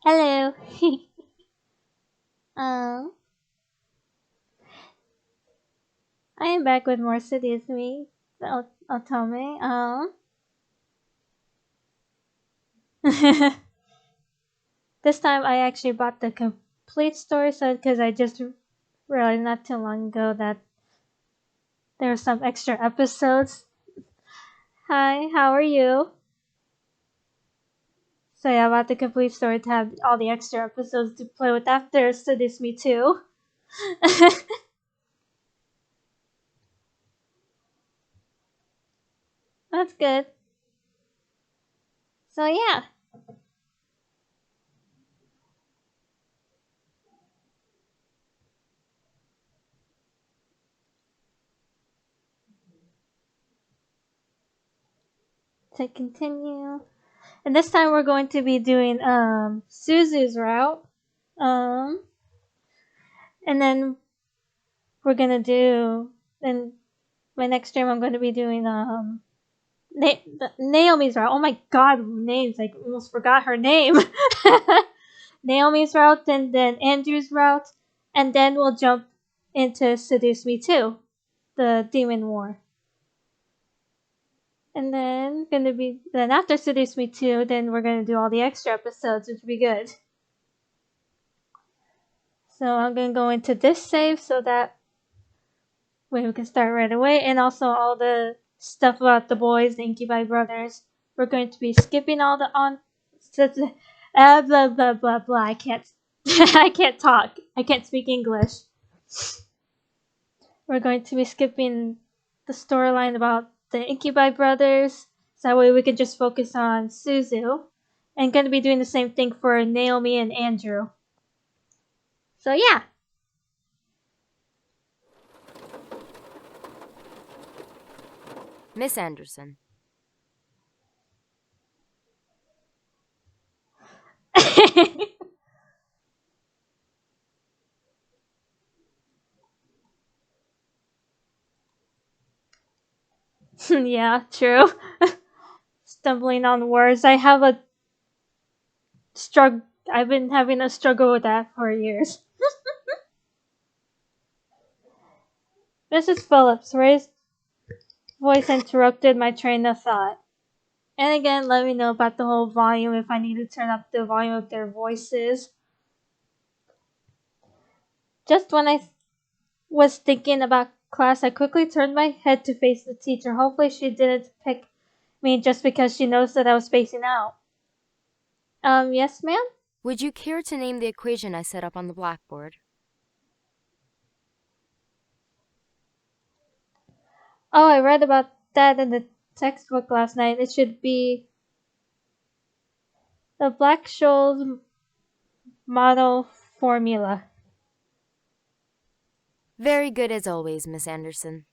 Hello. um, I am back with more Seduce Me The Otome. This time I actually bought the complete story, so because I just realized not too long ago that there were some extra episodes. Hi, how are you? So yeah, I bought the complete story to have all the extra episodes to play with after Seduce Me too. That's good. So yeah, to continue. And this time we're going to be doing Suzu's route. Um and then we're gonna do then my next stream I'm gonna be doing Naomi's route. Oh my god, names, I almost forgot her name. Naomi's route and then Andrew's route, and then we'll jump into Seduce Me Too, the Demon War. And then after Seduce Me Too, then we're gonna do all the extra episodes, which will be good. So I'm gonna go into this save so that way we can start right away, and also all the stuff about the boys, the Incubi brothers. We're going to be skipping all the blah blah blah blah. I can't I can't talk. I can't speak English. We're going to be skipping the storyline about the Incubi brothers, so that way we can just focus on Suzu. And going to be doing the same thing for Naomi and Andrew. So yeah. Miss Anderson. Yeah, true. Stumbling on words. I have a struggle. I've been having a struggle with that for years. Mrs. Phillips' raised voice interrupted my train of thought. And again, let me know about the whole volume if I need to turn up the volume of their voices. Just when I was thinking about class, I quickly turned my head to face the teacher. Hopefully she didn't pick me just because she noticed that I was spacing out. Yes, ma'am? Would you care to name the equation I set up on the blackboard? Oh, I read about that in the textbook last night. It should be the Black-Scholes model formula. Very good as always, Miss Anderson.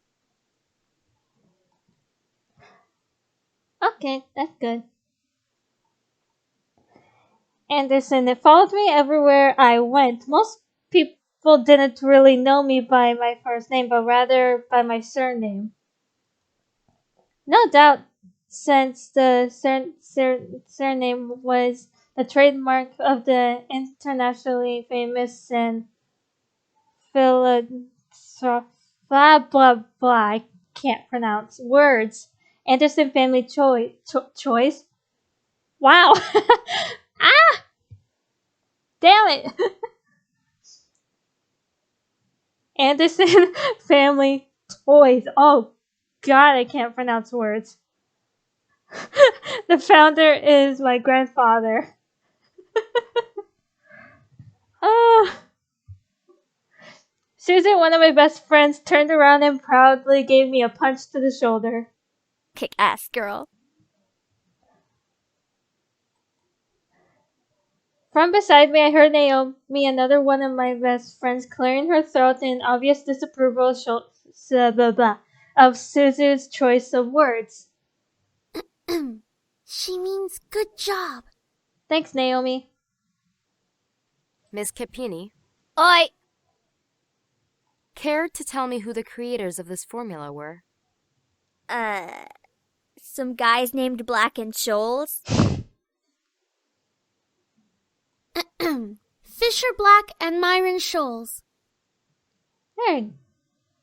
Okay, that's good. Anderson, it followed me everywhere I went. Most people didn't really know me by my first name, but rather by my surname. No doubt, since the surname was the trademark of the internationally famous and philanthropic, blah blah blah, I can't pronounce words. Anderson family choice. Wow. Ah, damn it. Anderson family toys. Oh god, I can't pronounce words. The founder is my grandfather. Oh. Susan, one of my best friends, turned around and proudly gave me a punch to the shoulder. Kick ass, girl. From beside me, I heard Naomi, another one of my best friends, clearing her throat in obvious disapproval of Suzu's choice of words. She means good job. Thanks, Naomi. Miss Capini, Oi! care to tell me who the creators of this formula were? Some guys named Black and Shoals. Fisher Black and Myron Scholes. Hey,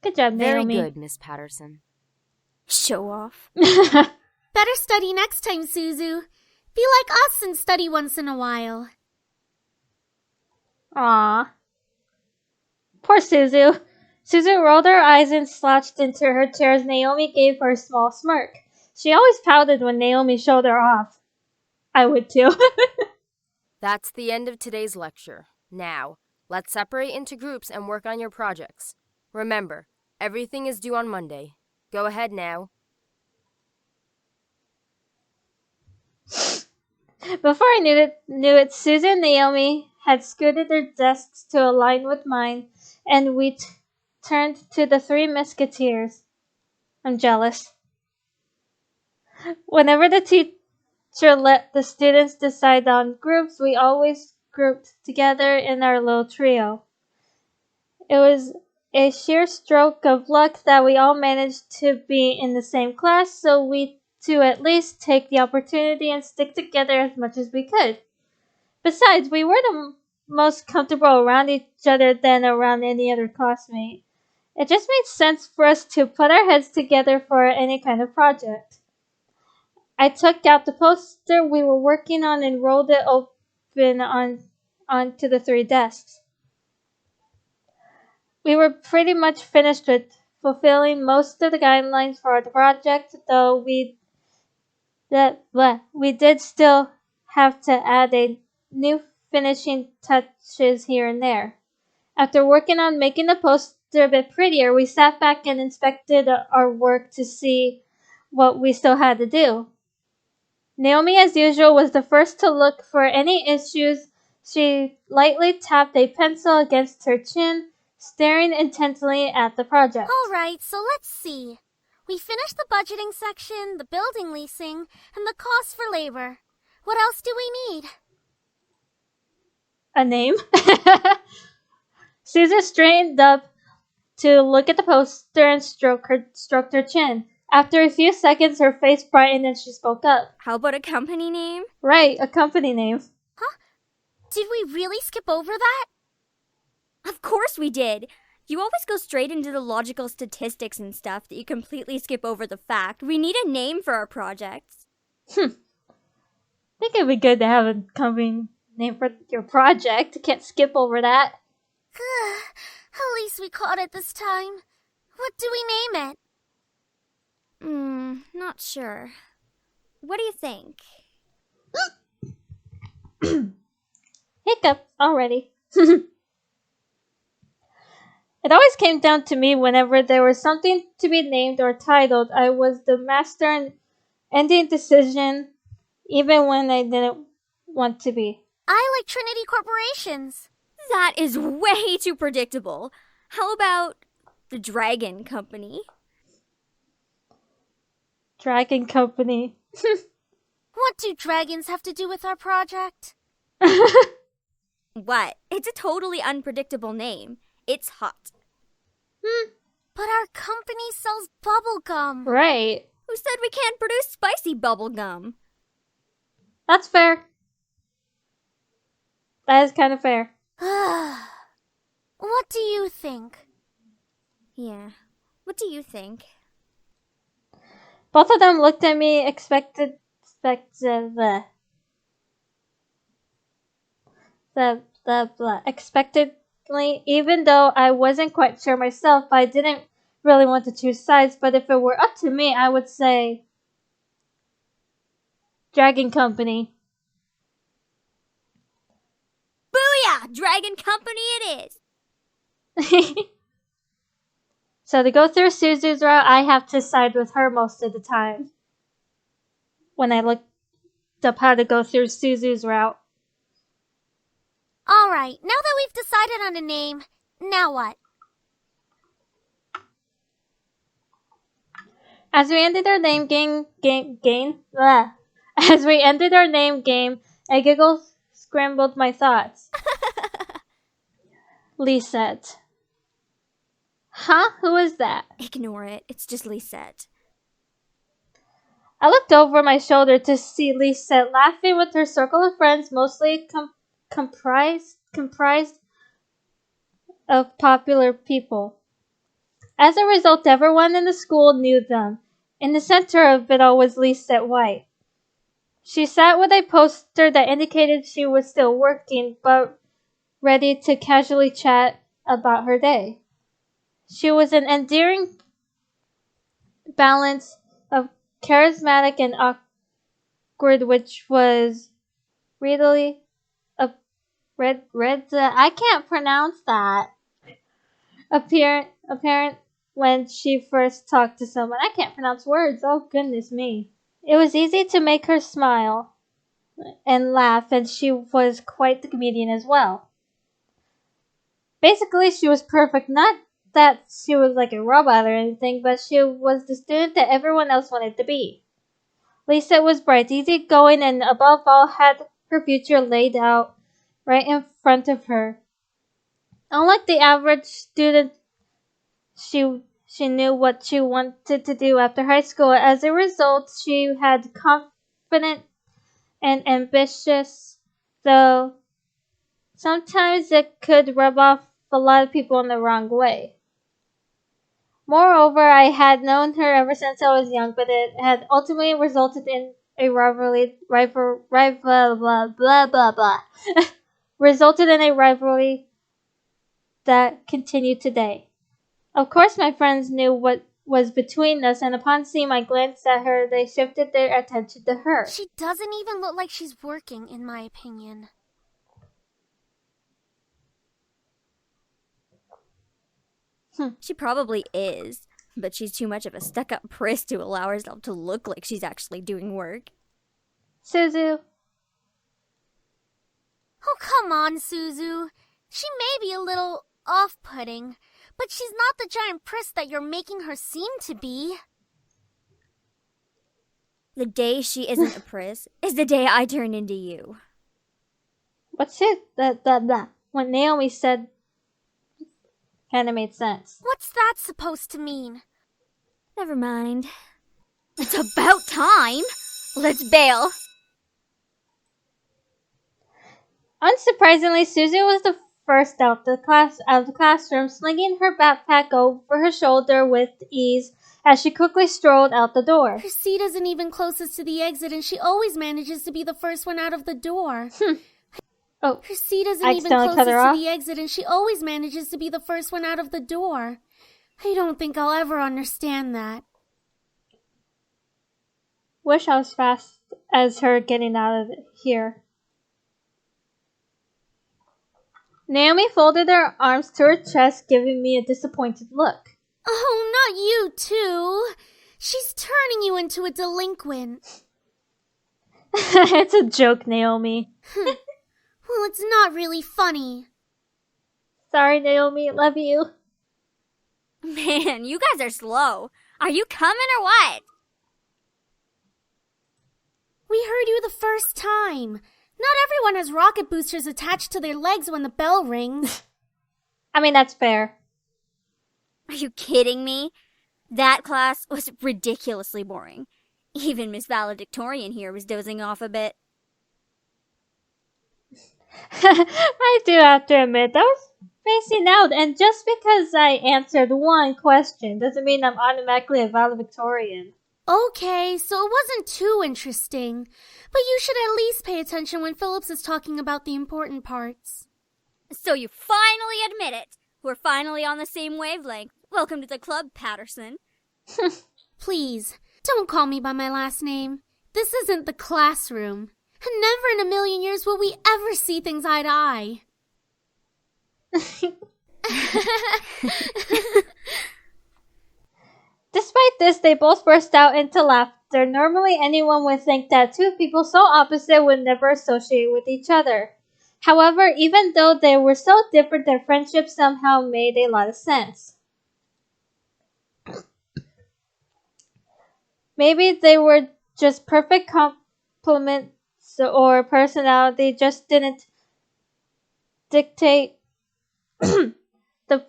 good job, Very Naomi. good, Miss Patterson. Show off. Better study next time, Suzu. Be like us and study once in a while. Aw. Poor Suzu. Suzu rolled her eyes and slouched into her chair as Naomi gave her a small smirk. She always pouted when Naomi showed her off. I would too. That's the end of today's lecture. Now, let's separate into groups and work on your projects. Remember, everything is due on Monday. Go ahead now. Before I knew it, Susan and Naomi had scooted their desks to align with mine, and we turned to the Three Musketeers. I'm jealous. Whenever the teacher let the students decide on groups, we always grouped together in our little trio. It was a sheer stroke of luck that we all managed to be in the same class, so we to at least take the opportunity and stick together as much as we could. Besides, we were the most comfortable around each other than around any other classmate. It just made sense for us to put our heads together for any kind of project. I took out the poster we were working on and rolled it open onto the three desks. We were pretty much finished with fulfilling most of the guidelines for the project, though we did still have to add a new finishing touches here and there. After working on making the poster a bit prettier, we sat back and inspected our work to see what we still had to do. Naomi, as usual, was the first to look for any issues. She lightly tapped a pencil against her chin, staring intently at the project. All right, so let's see. We finished the budgeting section, the building leasing, and the cost for labor. What else do we need? A name? Susan straightened up to look at the poster and stroked her chin. After a few seconds, her face brightened and she spoke up. How about a company name? Right, a company name. Huh? Did we really skip over that? Of course we did. You always go straight into the logical statistics and stuff that you completely skip over the fact. We need a name for our projects. I think it'd be good to have a company name for your project. Can't skip over that. At least we caught it this time. What do we name it? Not sure. What do you think? Hiccup already. It always came down to me whenever there was something to be named or titled. I was the master in ending decision, even when I didn't want to be. I like Trinity Corporations. That is way too predictable. How about the Dragon Company? Dragon Company. What do dragons have to do with our project? What? It's a totally unpredictable name. It's hot. But our company sells bubblegum. Right. Who said we can't produce spicy bubble gum? That's fair. That is kind of fair. What do you think? Yeah. What do you think? Both of them looked at me expectantly, even though I wasn't quite sure myself. I didn't really want to choose sides, but if it were up to me, I would say Dragon Company. Booyah! Dragon Company it is! So to go through Suzu's route, I have to side with her most of the time. When I looked up how to go through Suzu's route. All right, now that we've decided on a name, now what? As we ended our name As we ended our name game, a giggle scrambled my thoughts. Lee said. Huh? Who is that? Ignore it. It's just Lisette. I looked over my shoulder to see Lisette laughing with her circle of friends, mostly comprised of popular people. As a result, everyone in the school knew them. In the center of it all was Lisa White. She sat with a poster that indicated she was still working, but ready to casually chat about her day. She was an endearing balance of charismatic and awkward, which was readily I can't pronounce that. Apparent when she first talked to someone. I can't pronounce words. Oh goodness me. It was easy to make her smile and laugh, and she was quite the comedian as well. Basically, she was perfect. Not that she was like a robot or anything, but she was the student that everyone else wanted to be. Lisa was bright, easygoing, and above all had her future laid out right in front of her. Unlike the average student, she knew what she wanted to do after high school. As a result, she had confident and ambitious, though sometimes it could rub off a lot of people in the wrong way. Moreover, I had known her ever since I was young, but it had ultimately resulted in a resulted in a rivalry that continued today. Of course, my friends knew what was between us, and upon seeing my glance at her, they shifted their attention to her. She doesn't even look like she's working, in my opinion. She probably is, but she's too much of a stuck-up priss to allow herself to look like she's actually doing work. Suzu. Oh, come on, Suzu. She may be a little off-putting, but she's not the giant priss that you're making her seem to be. The day she isn't a priss is the day I turn into you. What's it? What Naomi said kind of made sense. What's that supposed to mean? Never mind. It's about time! Let's bail! Unsurprisingly, Susie was the first out of the classroom, slinging her backpack over her shoulder with ease as she quickly strolled out the door. Her seat isn't even closest to the exit, and she always manages to be the first one out of the door. Oh, her seat isn't I even accidentally cut closest her to off? the exit, and she always manages to be the first one out of the door. I don't think I'll ever understand that. Wish I was fast as her getting out of here. Naomi folded her arms to her chest, giving me a disappointed look. Oh, not you too. She's turning you into a delinquent. It's a joke, Naomi. Well, it's not really funny. Sorry, Naomi. Love you. Man, you guys are slow. Are you coming or what? We heard you the first time. Not everyone has rocket boosters attached to their legs when the bell rings. I mean, that's fair. Are you kidding me? That class was ridiculously boring. Even Miss Valedictorian here was dozing off a bit. I do have to admit, that was spacing out, and just because I answered one question doesn't mean I'm automatically a valedictorian. Okay, so it wasn't too interesting. But you should at least pay attention when Phillips is talking about the important parts. So you finally admit it. We're finally on the same wavelength. Welcome to the club, Patterson. Please, don't call me by my last name. This isn't the classroom. And never in a million years will we ever see things eye to eye. Despite this, they both burst out into laughter. Normally, anyone would think that two people so opposite would never associate with each other. However, even though they were so different, their friendship somehow made a lot of sense. Maybe they were just perfect complements, or personality just didn't dictate the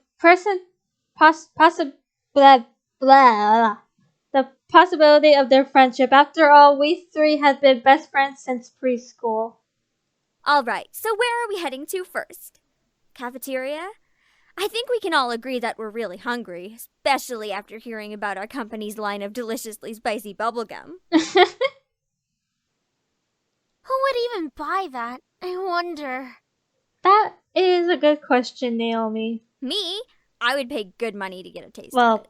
the possibility of their friendship. After all, we three had been best friends since preschool. All right, so where are we heading to first? Cafeteria? I think we can all agree that we're really hungry, especially after hearing about our company's line of deliciously spicy bubblegum. Who would even buy that? I wonder. That is a good question, Naomi. Me? I would pay good money to get a taste of Well, it.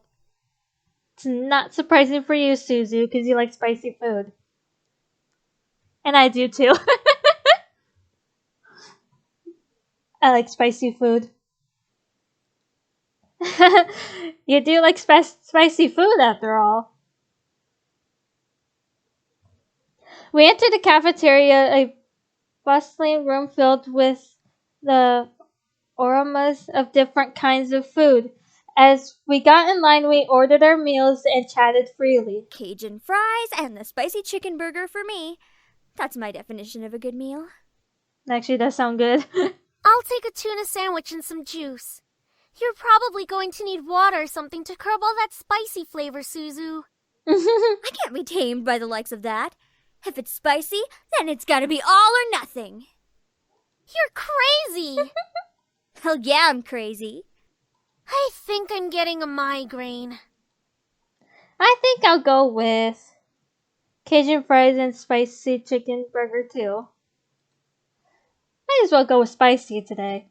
it's not surprising for you, Suzu, because you like spicy food. And I do too. I like spicy food. You do like spicy food after all. We entered the cafeteria, a bustling room filled with the aromas of different kinds of food. As we got in line, we ordered our meals and chatted freely. Cajun fries and the spicy chicken burger for me. That's my definition of a good meal. Actually, that sounds good. I'll take a tuna sandwich and some juice. You're probably going to need water or something to curb all that spicy flavor, Suzu. I can't be tamed by the likes of that. If it's spicy, then it's gotta be all or nothing. You're crazy! Hell yeah, I'm crazy. I think I'm getting a migraine. I think I'll go with Cajun fries and spicy chicken burger too. Might as well go with spicy today.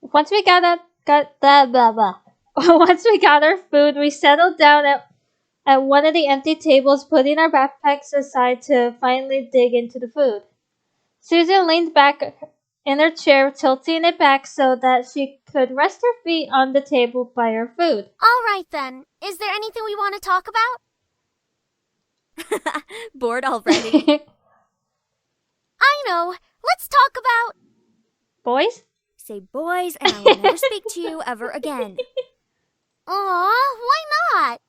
Once we got Once we got our food, we settled down at one of the empty tables, putting our backpacks aside to finally dig into the food. Susan leaned back in her chair, tilting it back so that she could rest her feet on the table by her food. All right then. Is there anything we want to talk about? Bored already? I know. Let's talk about... Boys? Say boys, and I will never speak to you ever again. Aw, why not?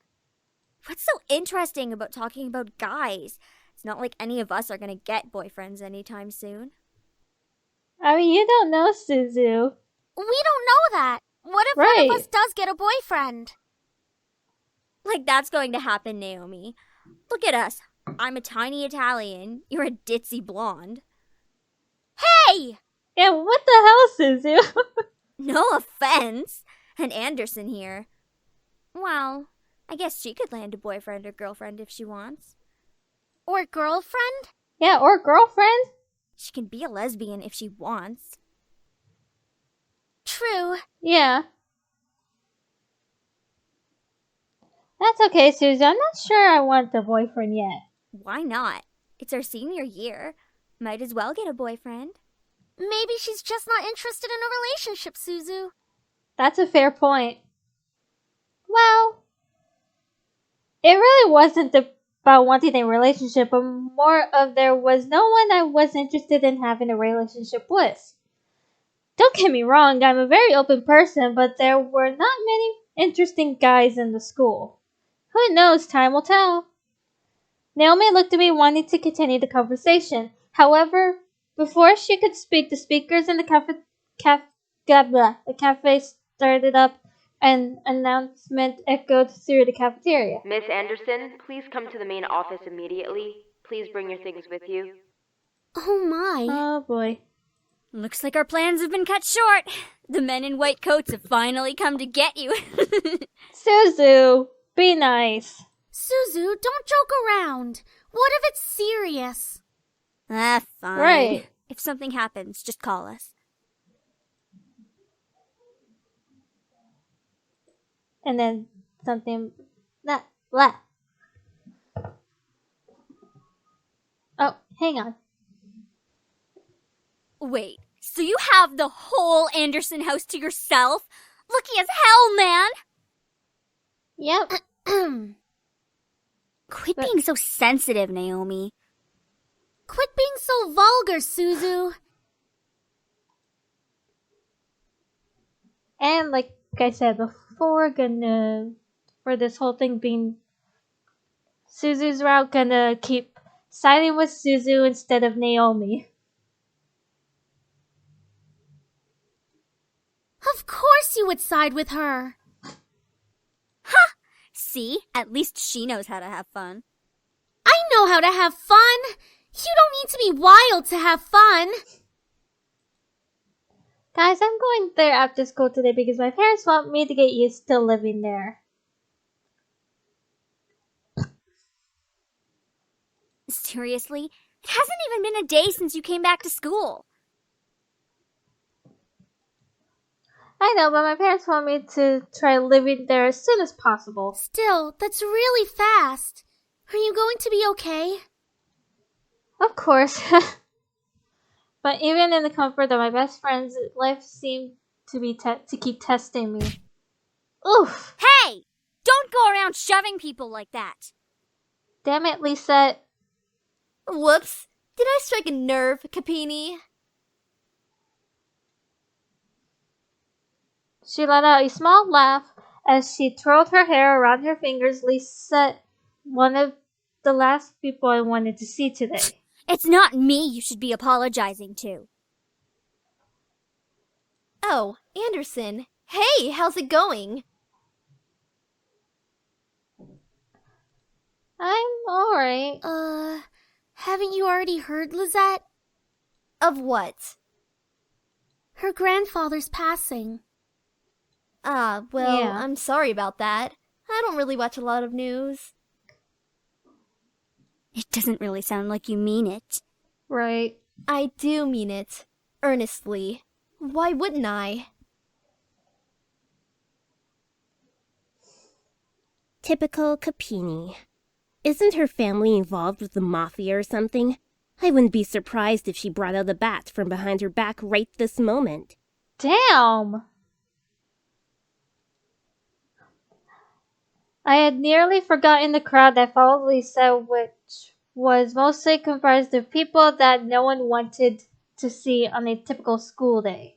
What's so interesting about talking about guys? It's not like any of us are gonna get boyfriends anytime soon. I mean, you don't know, Suzu. We don't know that. What if one of us does get a boyfriend? Like that's going to happen, Naomi. Look at us. I'm a tiny Italian. You're a ditzy blonde. Hey! Yeah, what the hell, Suzu? No offense. And Anderson here. Well, I guess she could land a boyfriend or girlfriend if she wants. Or girlfriend? Yeah, or girlfriend? She can be a lesbian if she wants. True. Yeah. That's okay, Suzu. I'm not sure I want a boyfriend yet. Why not? It's our senior year. Might as well get a boyfriend. Maybe she's just not interested in a relationship, Suzu. That's a fair point. Well, it really wasn't about wanting a relationship, but more of there was no one I was interested in having a relationship with. Don't get me wrong, I'm a very open person, but there were not many interesting guys in the school. Who knows, time will tell. Naomi looked at me wanting to continue the conversation. However, before she could speak, the speakers in the cafe started up. An announcement echoed through the cafeteria. Miss Anderson, please come to the main office immediately. Please bring your things with you. Oh my. Oh boy. Looks like our plans have been cut short. The men in white coats have finally come to get you. Suzu, be nice. Suzu, don't joke around. What if it's serious? Ah, fine. Right. If something happens, just call us. And then something... Blah. Oh, hang on. Wait, so you have the whole Anderson house to yourself? Lucky as hell, man! Yep. Quit being so sensitive, Naomi. Quit being so vulgar, Suzu. And like I said before, for this whole thing being Suzu's route, gonna keep siding with Suzu instead of Naomi. Of course you would side with her. See? At least she knows how to have fun. I know how to have fun. You don't need to be wild to have fun. Guys, I'm going there after school today because my parents want me to get used to living there. Seriously? It hasn't even been a day since you came back to school. I know, but my parents want me to try living there as soon as possible. Still, that's really fast. Are you going to be okay? Of course. But even in the comfort of my best friends, life seemed to be to keep testing me. Oof! Hey! Don't go around shoving people like that. Damn it, Lisa. Whoops. Did I strike a nerve, Capini? She let out a small laugh as she twirled her hair around her fingers. Lisa, one of the last people I wanted to see today. It's not me you should be apologizing to. Oh, Anderson. Hey, how's it going? I'm alright. Haven't you already heard, Lizette? Of what? Her grandfather's passing. Ah, well, Yeah. I'm sorry about that. I don't really watch a lot of news. It doesn't really sound like you mean it. Right. I do mean it. Earnestly. Why wouldn't I? Typical Capini. Isn't her family involved with the mafia or something? I wouldn't be surprised if she brought out a bat from behind her back right this moment. Damn! I had nearly forgotten the crowd that followed Lisa, which was mostly comprised of people that no one wanted to see on a typical school day.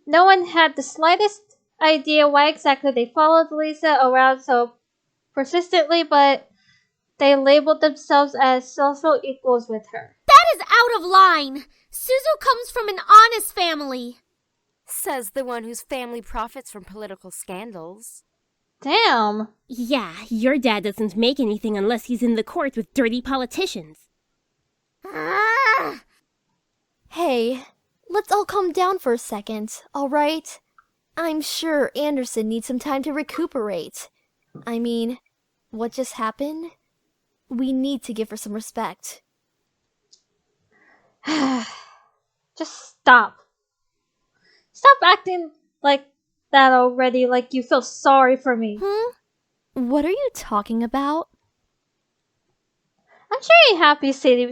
No one had the slightest idea why exactly they followed Lisa around so persistently, but they labeled themselves as social equals with her. That is out of line. Suzu comes from an honest family. Says the one whose family profits from political scandals. Damn! Yeah, your dad doesn't make anything unless he's in the court with dirty politicians. Hey, let's all calm down for a second, alright? I'm sure Anderson needs some time to recuperate. I mean, what just happened? We need to give her some respect. Just stop. Stop acting like that already, like you feel sorry for me. What are you talking about? I'm sure you're happy seeing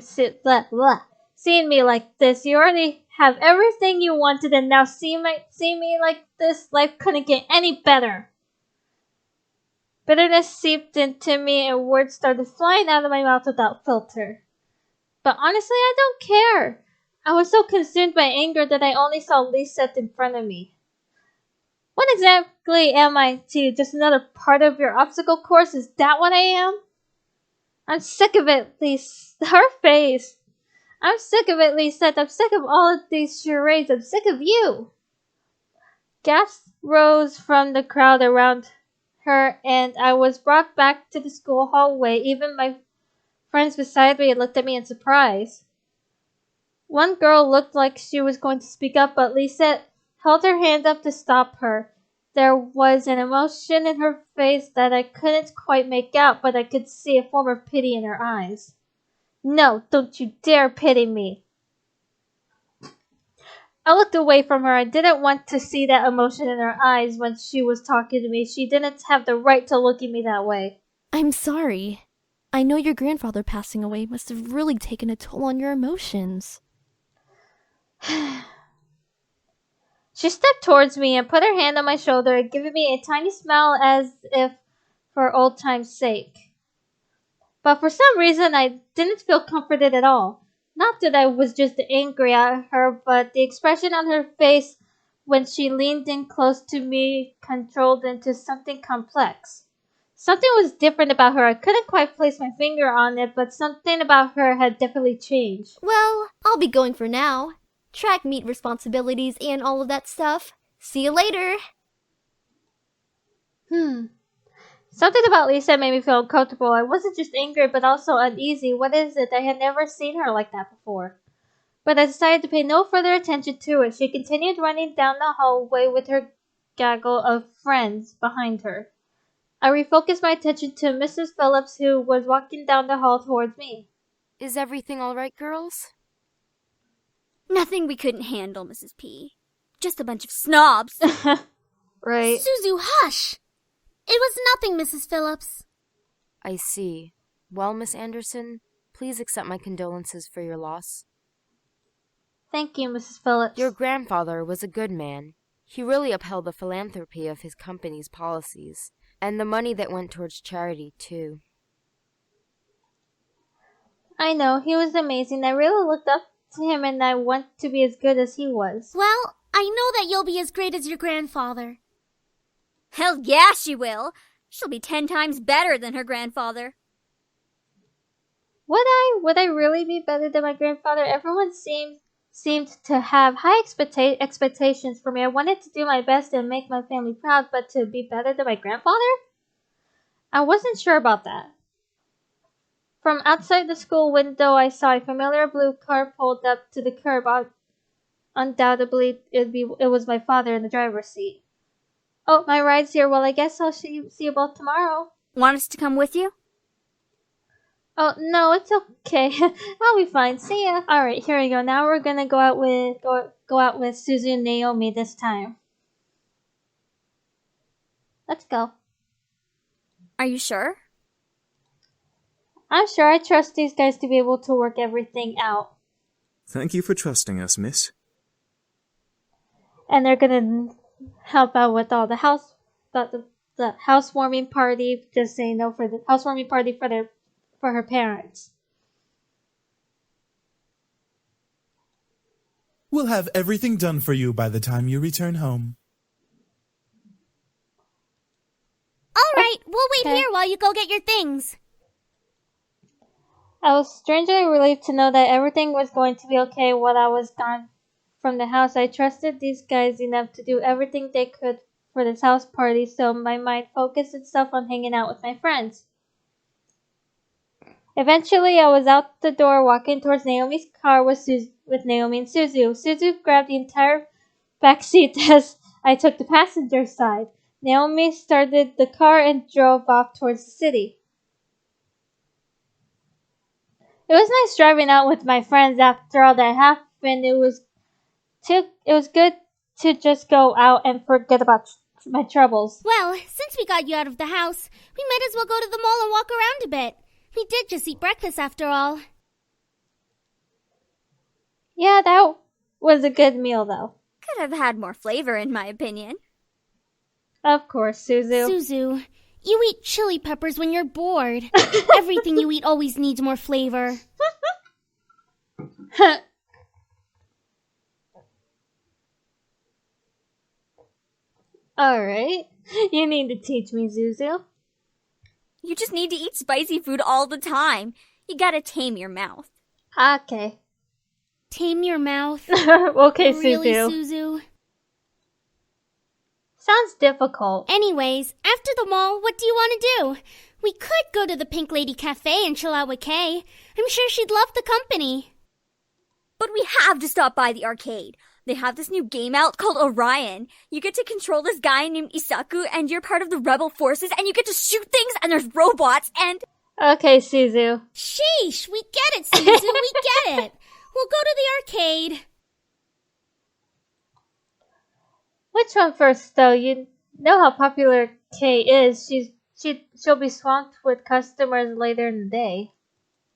me like this. You already have everything you wanted, and now see me like this. Life couldn't get any better. Bitterness seeped into me, and words started flying out of my mouth without filter. But honestly, I don't care. I was so consumed by anger that I only saw Lisa in front of me. What exactly am I to you? Just another part of your obstacle course? Is that what I am? I'm sick of it, Lisa. Her face. I'm sick of it, Lisa. I'm sick of all of these charades. I'm sick of you. Gasps rose from the crowd around her, and I was brought back to the school hallway. Even my friends beside me looked at me in surprise. One girl looked like she was going to speak up, but Lisa held her hand up to stop her. There was an emotion in her face that I couldn't quite make out, but I could see a form of pity in her eyes. No, don't you dare pity me. I looked away from her. I didn't want to see that emotion in her eyes when she was talking to me. She didn't have the right to look at me that way. I'm sorry. I know your grandfather passing away must have really taken a toll on your emotions. She stepped towards me and put her hand on my shoulder, giving me a tiny smile as if for old time's sake. But for some reason, I didn't feel comforted at all. Not that I was just angry at her, but the expression on her face when she leaned in close to me controlled into something complex. Something was different about her. I couldn't quite place my finger on it, but something about her had definitely changed. Well, I'll be going for now. Track meet responsibilities and all of that stuff. See you later. Something about Lisa made me feel uncomfortable. I wasn't just angry, but also uneasy. What is it? I had never seen her like that before. But I decided to pay no further attention to it. She continued running down the hallway with her gaggle of friends behind her. I refocused my attention to Mrs. Phillips, who was walking down the hall towards me. Is everything all right, girls? Nothing we couldn't handle, Mrs. P. Just a bunch of snobs. Right. Suzu, hush! It was nothing, Mrs. Phillips. I see. Well, Miss Anderson, please accept my condolences for your loss. Thank you, Mrs. Phillips. Your grandfather was a good man. He really upheld the philanthropy of his company's policies, and the money that went towards charity, too. I know, he was amazing. I really looked up to him and I want to be as good as he was. Well, I know that you'll be as great as your grandfather. Hell yeah, she will. She'll be 10 times better than her grandfather. Would I really be better than my grandfather? Everyone seemed to have high expectations for me. I wanted to do my best and make my family proud, but to be better than my grandfather? I wasn't sure about that. From outside the school window, I saw a familiar blue car pulled up to the curb. Undoubtedly, it was my father in the driver's seat. Oh, my ride's here. Well, I guess I'll see you both tomorrow. Want us to come with you? Oh, no, it's okay. I'll be fine. See ya. Alright, here we go. Now we're gonna go out with Suzu and Naomi this time. Let's go. Are you sure? I'm sure I trust these guys to be able to work everything out. Thank you for trusting us, miss. And they're gonna help out with all the housewarming party, just saying no for the housewarming party for her parents. We'll have everything done for you by the time you return home. All right, we'll wait Okay. here while you go get your things. I was strangely relieved to know that everything was going to be okay while I was gone from the house. I trusted these guys enough to do everything they could for this house party, so my mind focused itself on hanging out with my friends. Eventually, I was out the door walking towards Naomi's car with Naomi and Suzu. Suzu grabbed the entire back seat as I took the passenger side. Naomi started the car and drove off towards the city. It was nice driving out with my friends after all that happened. It was good to just go out and forget about my troubles. Well, since we got you out of the house, we might as well go to the mall and walk around a bit. We did just eat breakfast after all. Yeah, that was a good meal though. Could have had more flavor, in my opinion. Of course, Suzu. Suzu, you eat chili peppers when you're bored. Everything you eat always needs more flavor. Alright. You need to teach me, Suzu. You just need to eat spicy food all the time. You gotta tame your mouth. Okay. Tame your mouth. Okay, Really, Suzu. Suzu? Sounds difficult. Anyways, after the mall, what do you want to do? We could go to the Pink Lady Cafe and chill out with Kay. I'm sure she'd love the company. But we have to stop by the arcade. They have this new game out called Orion. You get to control this guy named Isaku, and you're part of the rebel forces, and you get to shoot things, and there's robots, and... Okay, Suzu. Sheesh, we get it, Suzu, we get it. We'll go to the arcade. Which one first, though? You know how popular Kay is. She'll be swamped with customers later in the day.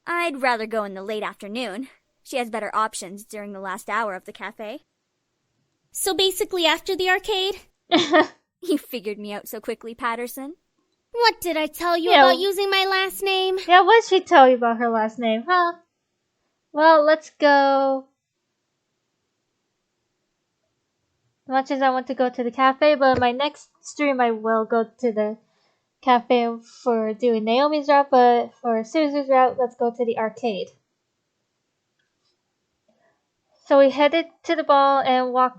I'd rather go in the late afternoon. She has better options during the last hour of the cafe. So basically after the arcade? You figured me out so quickly, Patterson. What did I tell you Yeah. about using my last name? Yeah, what did she tell you about her last name, huh? Well, let's go. As much as I want to go to the cafe, but in my next stream I will go to the cafe for doing Naomi's route, but for Suzu's route, let's go to the arcade. So we headed to the ball and walked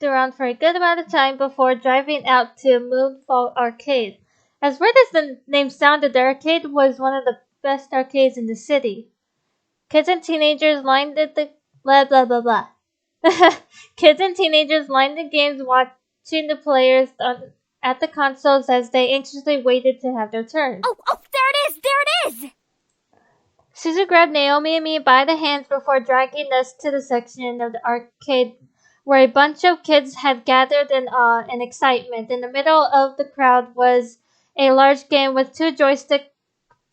around for a good amount of time before driving out to Moonfall Arcade. As weird as the name sounded, the arcade was one of the best arcades in the city. Kids and teenagers lined the blah blah blah blah. Kids and teenagers lined the games watching the players at the consoles as they anxiously waited to have their turn. Oh, there it is! There it is! Suzu grabbed Naomi and me by the hands before dragging us to the section of the arcade where a bunch of kids had gathered in awe and excitement. In the middle of the crowd was a large game with 2 joystick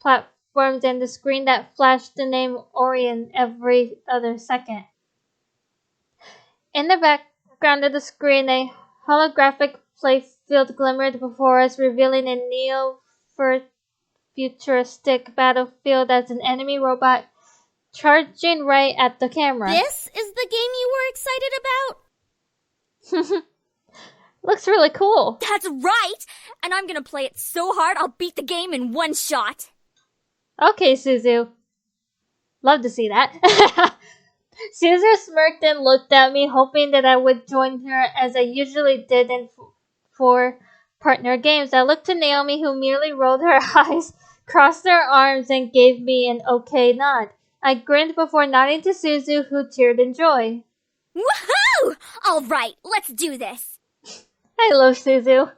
platforms and a screen that flashed the name Orion every other second. In the background of the screen, a holographic playfield glimmered before us, revealing a neo-futuristic battlefield as an enemy robot charging right at the camera. This is the game you were excited about? Looks really cool. That's right! And I'm gonna play it so hard I'll beat the game in one shot. Okay, Suzu. Love to see that. Suzu smirked and looked at me, hoping that I would join her as I usually did in 4 partner games. I looked to Naomi, who merely rolled her eyes, crossed her arms, and gave me an okay nod. I grinned before nodding to Suzu, who cheered in joy. Woohoo! All right, let's do this. I love Suzu.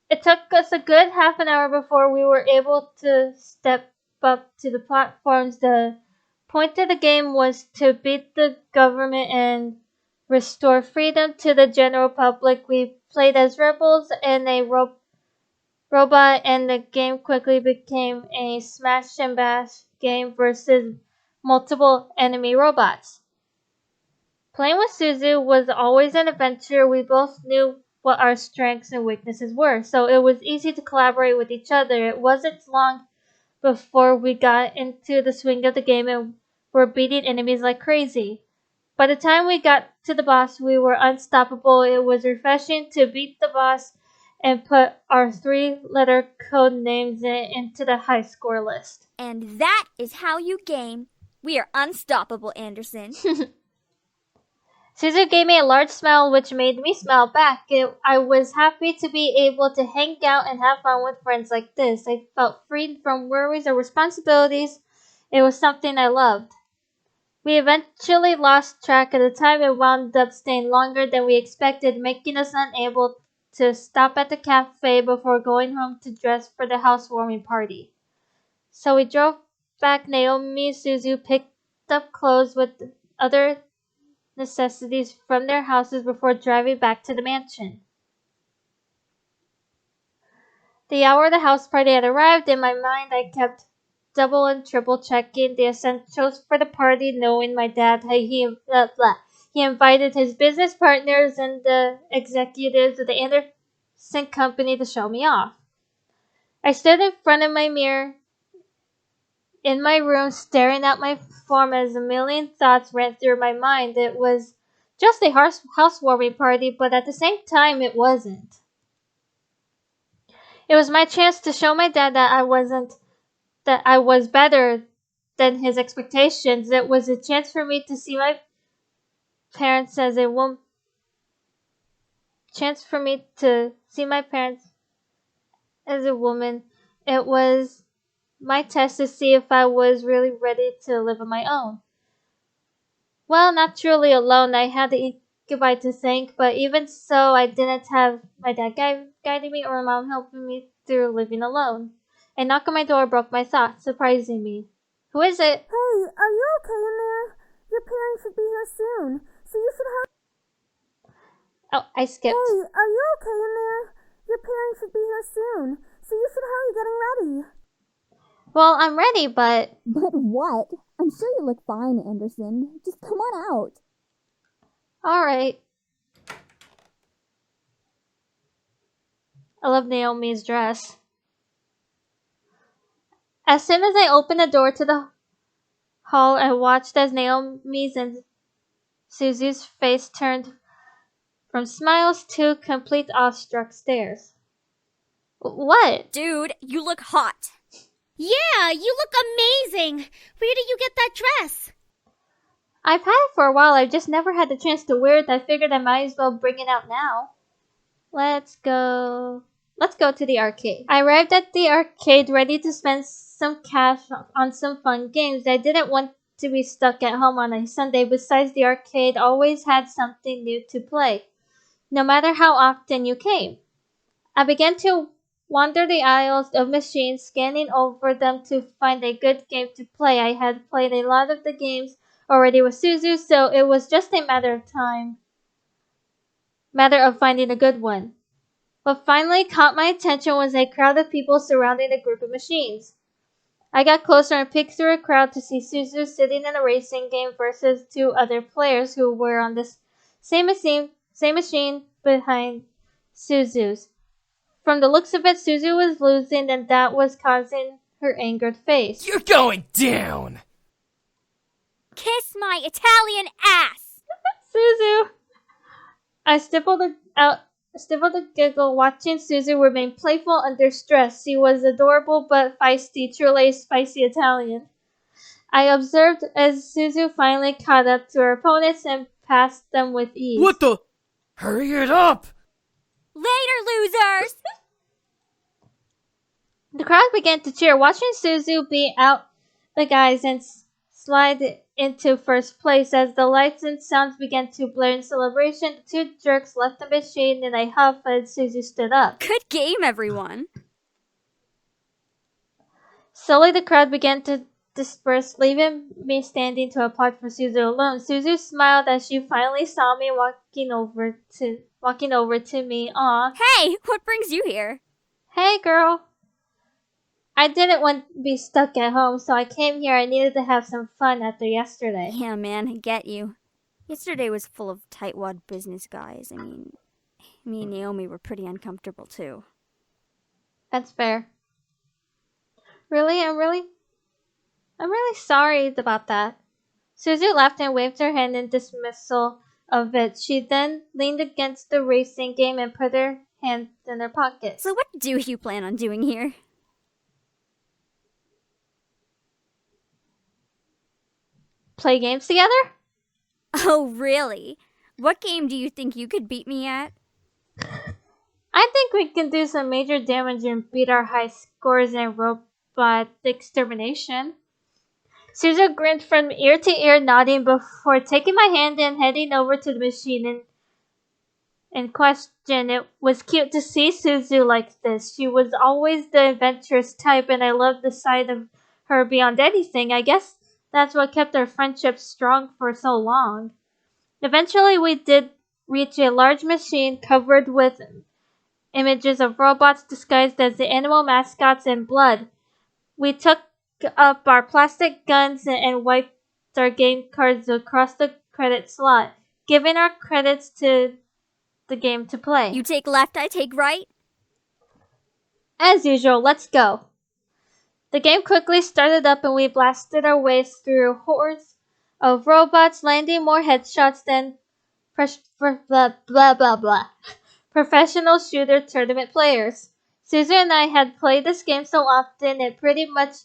It took us a good half an hour before we were able to step up to the platforms. The point of the game was to beat the government and restore freedom to the general public. We played as rebels and a robot, and the game quickly became a smash and bash game versus multiple enemy robots. Playing with Suzu was always an adventure. We both knew what our strengths and weaknesses were, so it was easy to collaborate with each other. It wasn't long before we got into the swing of the game and were beating enemies like crazy. By the time we got to the boss, we were unstoppable. It was refreshing to beat the boss and put our 3-letter code names into the high score list. And that is how you game. We are unstoppable, Anderson. Suzu gave me a large smile, which made me smile back. I was happy to be able to hang out and have fun with friends like this. I felt freed from worries or responsibilities. It was something I loved. We eventually lost track of the time and wound up staying longer than we expected, making us unable to stop at the cafe before going home to dress for the housewarming party. So we drove back. Naomi and Suzu picked up clothes with other necessities from their houses before driving back to the mansion. The hour of the house party had arrived. In my mind, I kept double and triple checking the essentials for the party, knowing my dad, he invited his business partners and the executives of the Anderson company to show me off. I stood in front of my mirror in my room, staring at my form as a million thoughts ran through my mind. It was just a housewarming party, but at the same time, it wasn't. It was my chance to show my dad that I was better than his expectations. It was a chance for me to see my parents as a woman. Chance for me to see my parents as a woman. It was my test to see if I was really ready to live on my own. Well, not truly alone. I had the incubi to thank, but even so, I didn't have my dad guiding me or my mom helping me through living alone. A knock on my door broke my thoughts, surprising me. Who is it? Hey, are you okay in there? Your parents should be here soon, so you should hurry. Oh, I skipped. Hey, are you okay in there? Your parents should be here soon, so you should hurry getting ready. Well, I'm ready, but... But what? I'm sure you look fine, Anderson. Just come on out. Alright. I love Naomi's dress. As soon as I opened the door to the hall, I watched as Naomi's and Suzu's face turned from smiles to complete awestruck stares. What? Dude, you look hot. Yeah, you look amazing. Where did you get that dress? I've had it for a while. I've just never had the chance to wear it. I figured I might as well bring it out now. Let's go. Let's go to the arcade. I arrived at the arcade ready to spend some cash on some fun games. I didn't want to be stuck at home on a Sunday. Besides, the arcade always had something new to play, no matter how often you came. I began to wander the aisles of machines, scanning over them to find a good game to play. I had played a lot of the games already with Suzu, so it was just a matter of finding a good one. What finally caught my attention was a crowd of people surrounding a group of machines. I got closer and peeked through a crowd to see Suzu sitting in a racing game versus two other players who were on the same machine behind Suzu's. From the looks of it, Suzu was losing, and that was causing her angered face. You're going down! Kiss my Italian ass! Suzu! I stifled a giggle, watching Suzu remain playful under stress. She was adorable but feisty, truly a spicy Italian. I observed as Suzu finally caught up to her opponents and passed them with ease. What the? Hurry it up! Later, losers! The crowd began to cheer, watching Suzu beat out the guys and slide into first place. As the lights and sounds began to blare in celebration, the two jerks left the machine in a huff as Suzu stood up. Good game, everyone. Slowly the crowd began to disperse, leaving me standing to applaud for Suzu alone. Suzu smiled as she finally saw me walking over to me. Aw. Hey, what brings you here? Hey, girl. I didn't want to be stuck at home, so I came here. I needed to have some fun after yesterday. Yeah, man, I get you. Yesterday was full of tightwad business guys. I mean, me and Naomi were pretty uncomfortable, too. That's fair. Really? I'm really sorry about that. Suzu laughed and waved her hand in dismissal of it. She then leaned against the racing game and put her hands in her pockets. So what do you plan on doing here? Play games together? Oh, really? What game do you think you could beat me at? I think we can do some major damage and beat our high scores in robot extermination. Suzu grinned from ear to ear, nodding before taking my hand and heading over to the machine in question. It was cute to see Suzu like this. She was always the adventurous type, and I loved the sight of her beyond anything. I guess that's what kept our friendship strong for so long. Eventually, we did reach a large machine covered with images of robots disguised as the animal mascots and blood. We took up our plastic guns and wiped our game cards across the credit slot, giving our credits to the game to play. You take left, I take right? As usual, let's go. The game quickly started up and we blasted our ways through hordes of robots, landing more headshots than professional shooter tournament players. Suzu and I had played this game so often it pretty much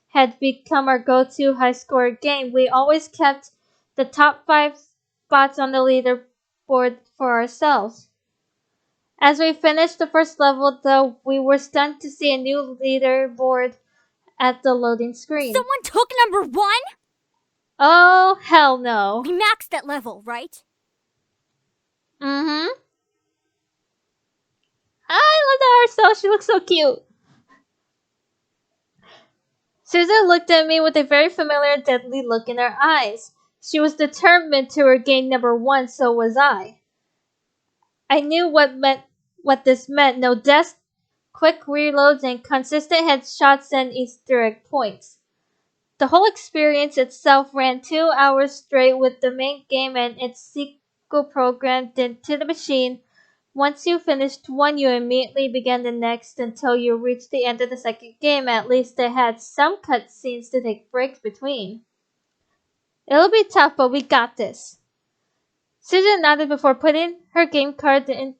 had become our go-to high-score game. We always kept the top 5 spots on the leaderboard for ourselves. As we finished the first level, though, we were stunned to see a new leaderboard at the loading screen. Someone took number 1? Oh, hell no. We maxed that level, right? Mm-hmm. I love that herself. She looks so cute. Susan looked at me with a very familiar, deadly look in her eyes. She was determined to regain number 1, so was I. I knew what this meant. No deaths, quick reloads, and consistent headshots and Easter egg points. The whole experience itself ran 2 hours straight with the main game and its sequel programmed into the machine. Once you finished one, you immediately began the next until you reached the end of the second game. At least it had some cutscenes to take breaks between. It'll be tough, but we got this. Susan nodded before putting her game card into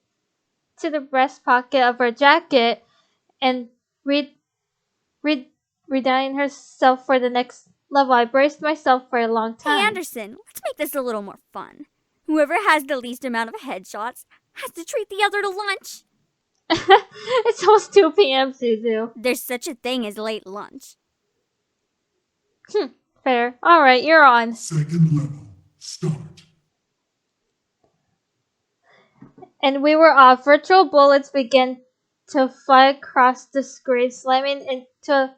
the breast pocket of her jacket and readying herself for the next level. I braced myself for a long time. Hey, Anderson, let's make this a little more fun. Whoever has the least amount of headshots has to treat the other to lunch. It's almost 2 p.m., Suzu. There's such a thing as late lunch. Fair. Alright, you're on. Second level. Start. And we were off. Virtual bullets began to fly across the screen, slamming into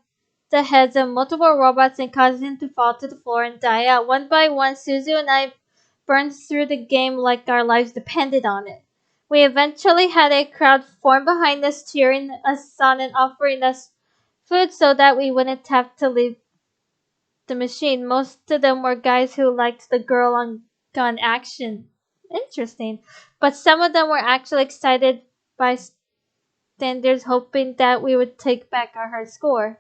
the heads of multiple robots and causing them to fall to the floor and die out. One by one, Suzu and I burned through the game like our lives depended on it. We eventually had a crowd form behind us, cheering us on and offering us food so that we wouldn't have to leave the machine. Most of them were guys who liked the girl on gun action. Interesting. But some of them were actually excited by standards, hoping that we would take back our high score.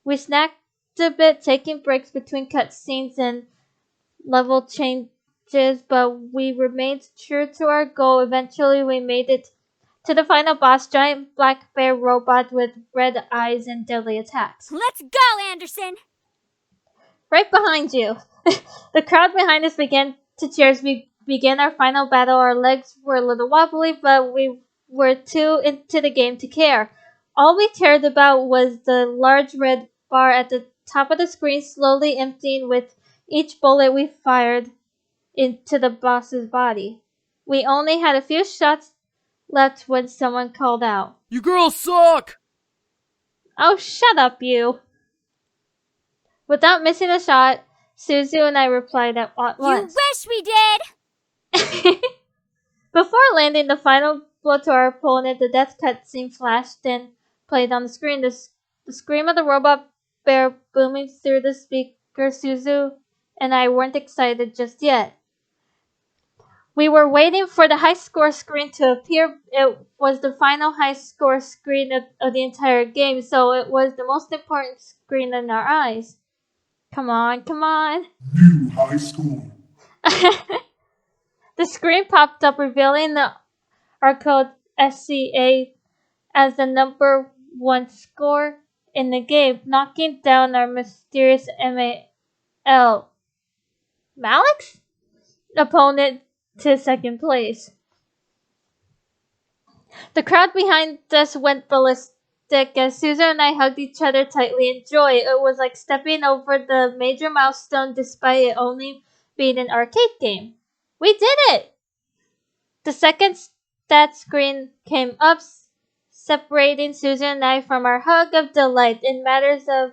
We snacked a bit, taking breaks between cutscenes and level changes, but we remained true to our goal. Eventually, we made it to the final boss, giant black bear robot with red eyes and deadly attacks. Let's go, Anderson! Right behind you. The crowd behind us began to cheer as we began our final battle. Our legs were a little wobbly, but we were too into the game to care. All we cared about was the large red bar at the top of the screen slowly emptying with each bullet we fired into the boss's body. We only had a few shots left when someone called out, You girls suck! "Oh, shut up, you!" Without missing a shot, Suzu and I replied at once. You wish we did! Before landing the final blow to our opponent, the death cutscene flashed and played on the screen. The scream of the robot bear booming through the speaker. Suzu and I weren't excited just yet. We were waiting for the high score screen to appear. It was the final high score screen of the entire game, so it was the most important screen in our eyes. Come on, come on. New high score. The screen popped up revealing our code SCA as the number 1 score in the game, knocking down our mysterious MAL Malik's opponent to second place. The crowd behind us went ballistic as Suzu and I hugged each other tightly in joy. It was like stepping over the major milestone despite it only being an arcade game. We did it! The second stat screen came up, separating Suzu and I from our hug of delight. In matters of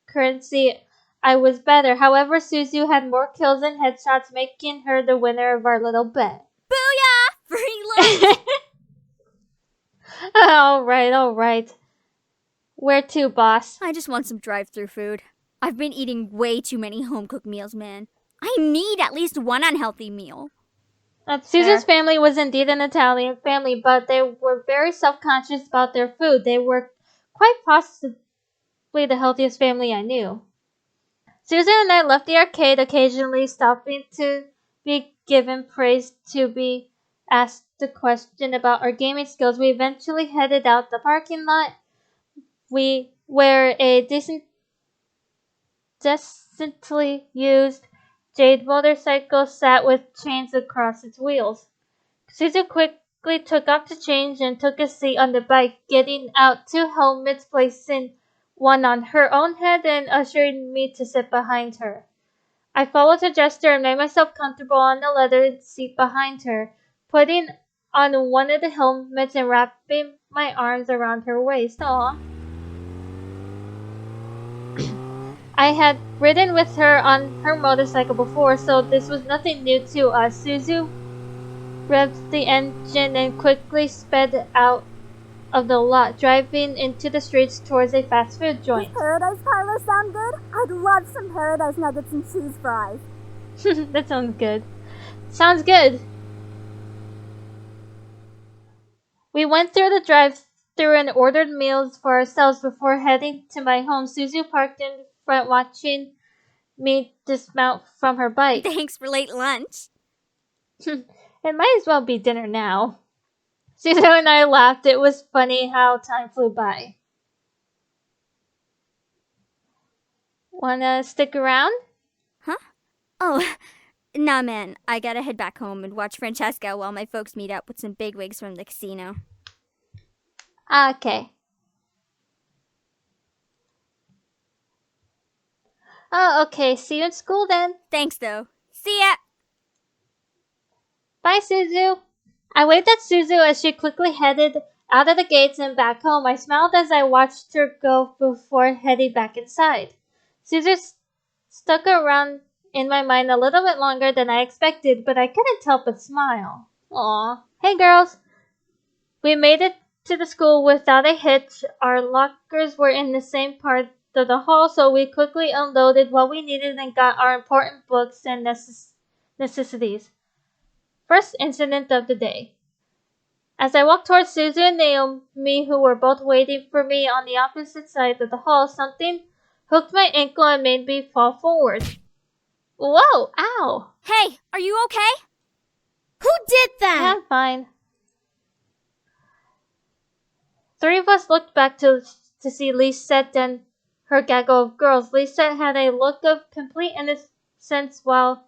currency, I was better. However, Suzu had more kills and headshots, making her the winner of our little bet. Booyah! Free lunch! Alright. Where to, boss? I just want some drive-thru food. I've been eating way too many home-cooked meals, man. I need at least one unhealthy meal. Suzu's family was indeed an Italian family, but they were very self-conscious about their food. They were quite possibly the healthiest family I knew. Suzu and I left the arcade, occasionally stopping to be given praise, to be asked a question about our gaming skills. We eventually headed out the parking lot, where a decently used jade motorcycle sat with chains across its wheels. Suzu quickly took off the chains and took a seat on the bike, getting out 2 helmets, placing one on her own head and ushering me to sit behind her. I followed her gesture and made myself comfortable on the leather seat behind her, putting on one of the helmets and wrapping my arms around her waist. Aww. I had ridden with her on her motorcycle before, so this was nothing new to us. Suzu revved the engine and quickly sped out of the lot, driving into the streets towards a fast food joint. Does Paradise Parlor sound good? I'd love some Paradise Nuggets and cheese fries. That sounds good. Sounds good. We went through the drive-thru and ordered meals for ourselves before heading to my home. Suzu parked in front, watching me dismount from her bike. Thanks for late lunch. It might as well be dinner now. Suzu and I laughed. It was funny how time flew by. Wanna stick around? Huh? Oh, nah man, I gotta head back home and watch Francesca while my folks meet up with some bigwigs from the casino. Okay. Oh, okay. See you in school then. Thanks, though. See ya! Bye, Suzu. I waved at Suzu as she quickly headed out of the gates and back home. I smiled as I watched her go before heading back inside. Suzu stuck around in my mind a little bit longer than I expected, but I couldn't help but smile. Aw. Hey, girls. We made it to the school without a hitch. Our lockers were in the same part of the hall, so we quickly unloaded what we needed and got our important books and necessities. First incident of the day. As I walked towards Suzu and Naomi, who were both waiting for me on the opposite side of the hall, something hooked my ankle and made me fall forward. Whoa! Ow! Hey, are you okay? Who did that? I'm fine. Three of us looked back to see Lisette and her gaggle of girls. Lisette had a look of complete innocence while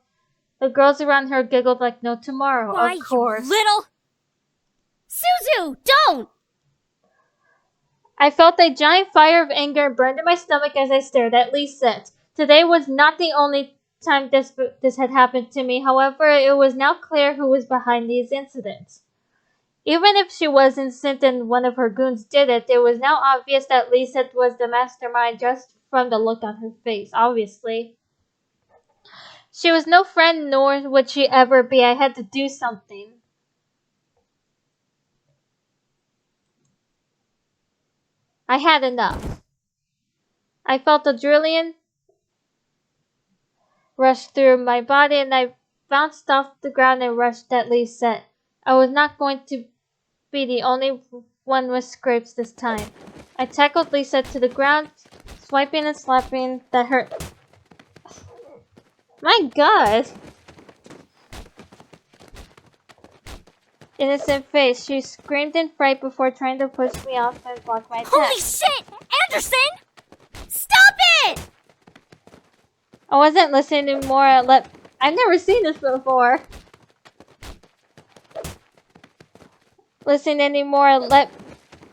the girls around her giggled like no tomorrow. Why, of course. you little... Suzu, don't! I felt a giant fire of anger burn in my stomach as I stared at Lisette. Today was not the only time this had happened to me. However, it was now clear who was behind these incidents. Even if she was innocent and one of her goons did it, it was now obvious that Lisette was the mastermind just from the look on her face, obviously. She was no friend, nor would she ever be. I had to do something. I had enough. I felt adrenaline rush through my body and I bounced off the ground and rushed at Lisette. I was not going to be the only one with scrapes this time. I tackled Lisette to the ground, swiping and slapping that hurt. My God! Innocent face. She screamed in fright before trying to push me off and block my attack. Holy shit! Anderson! Stop it! I wasn't listening anymore. I've never seen this before. Listen anymore. I let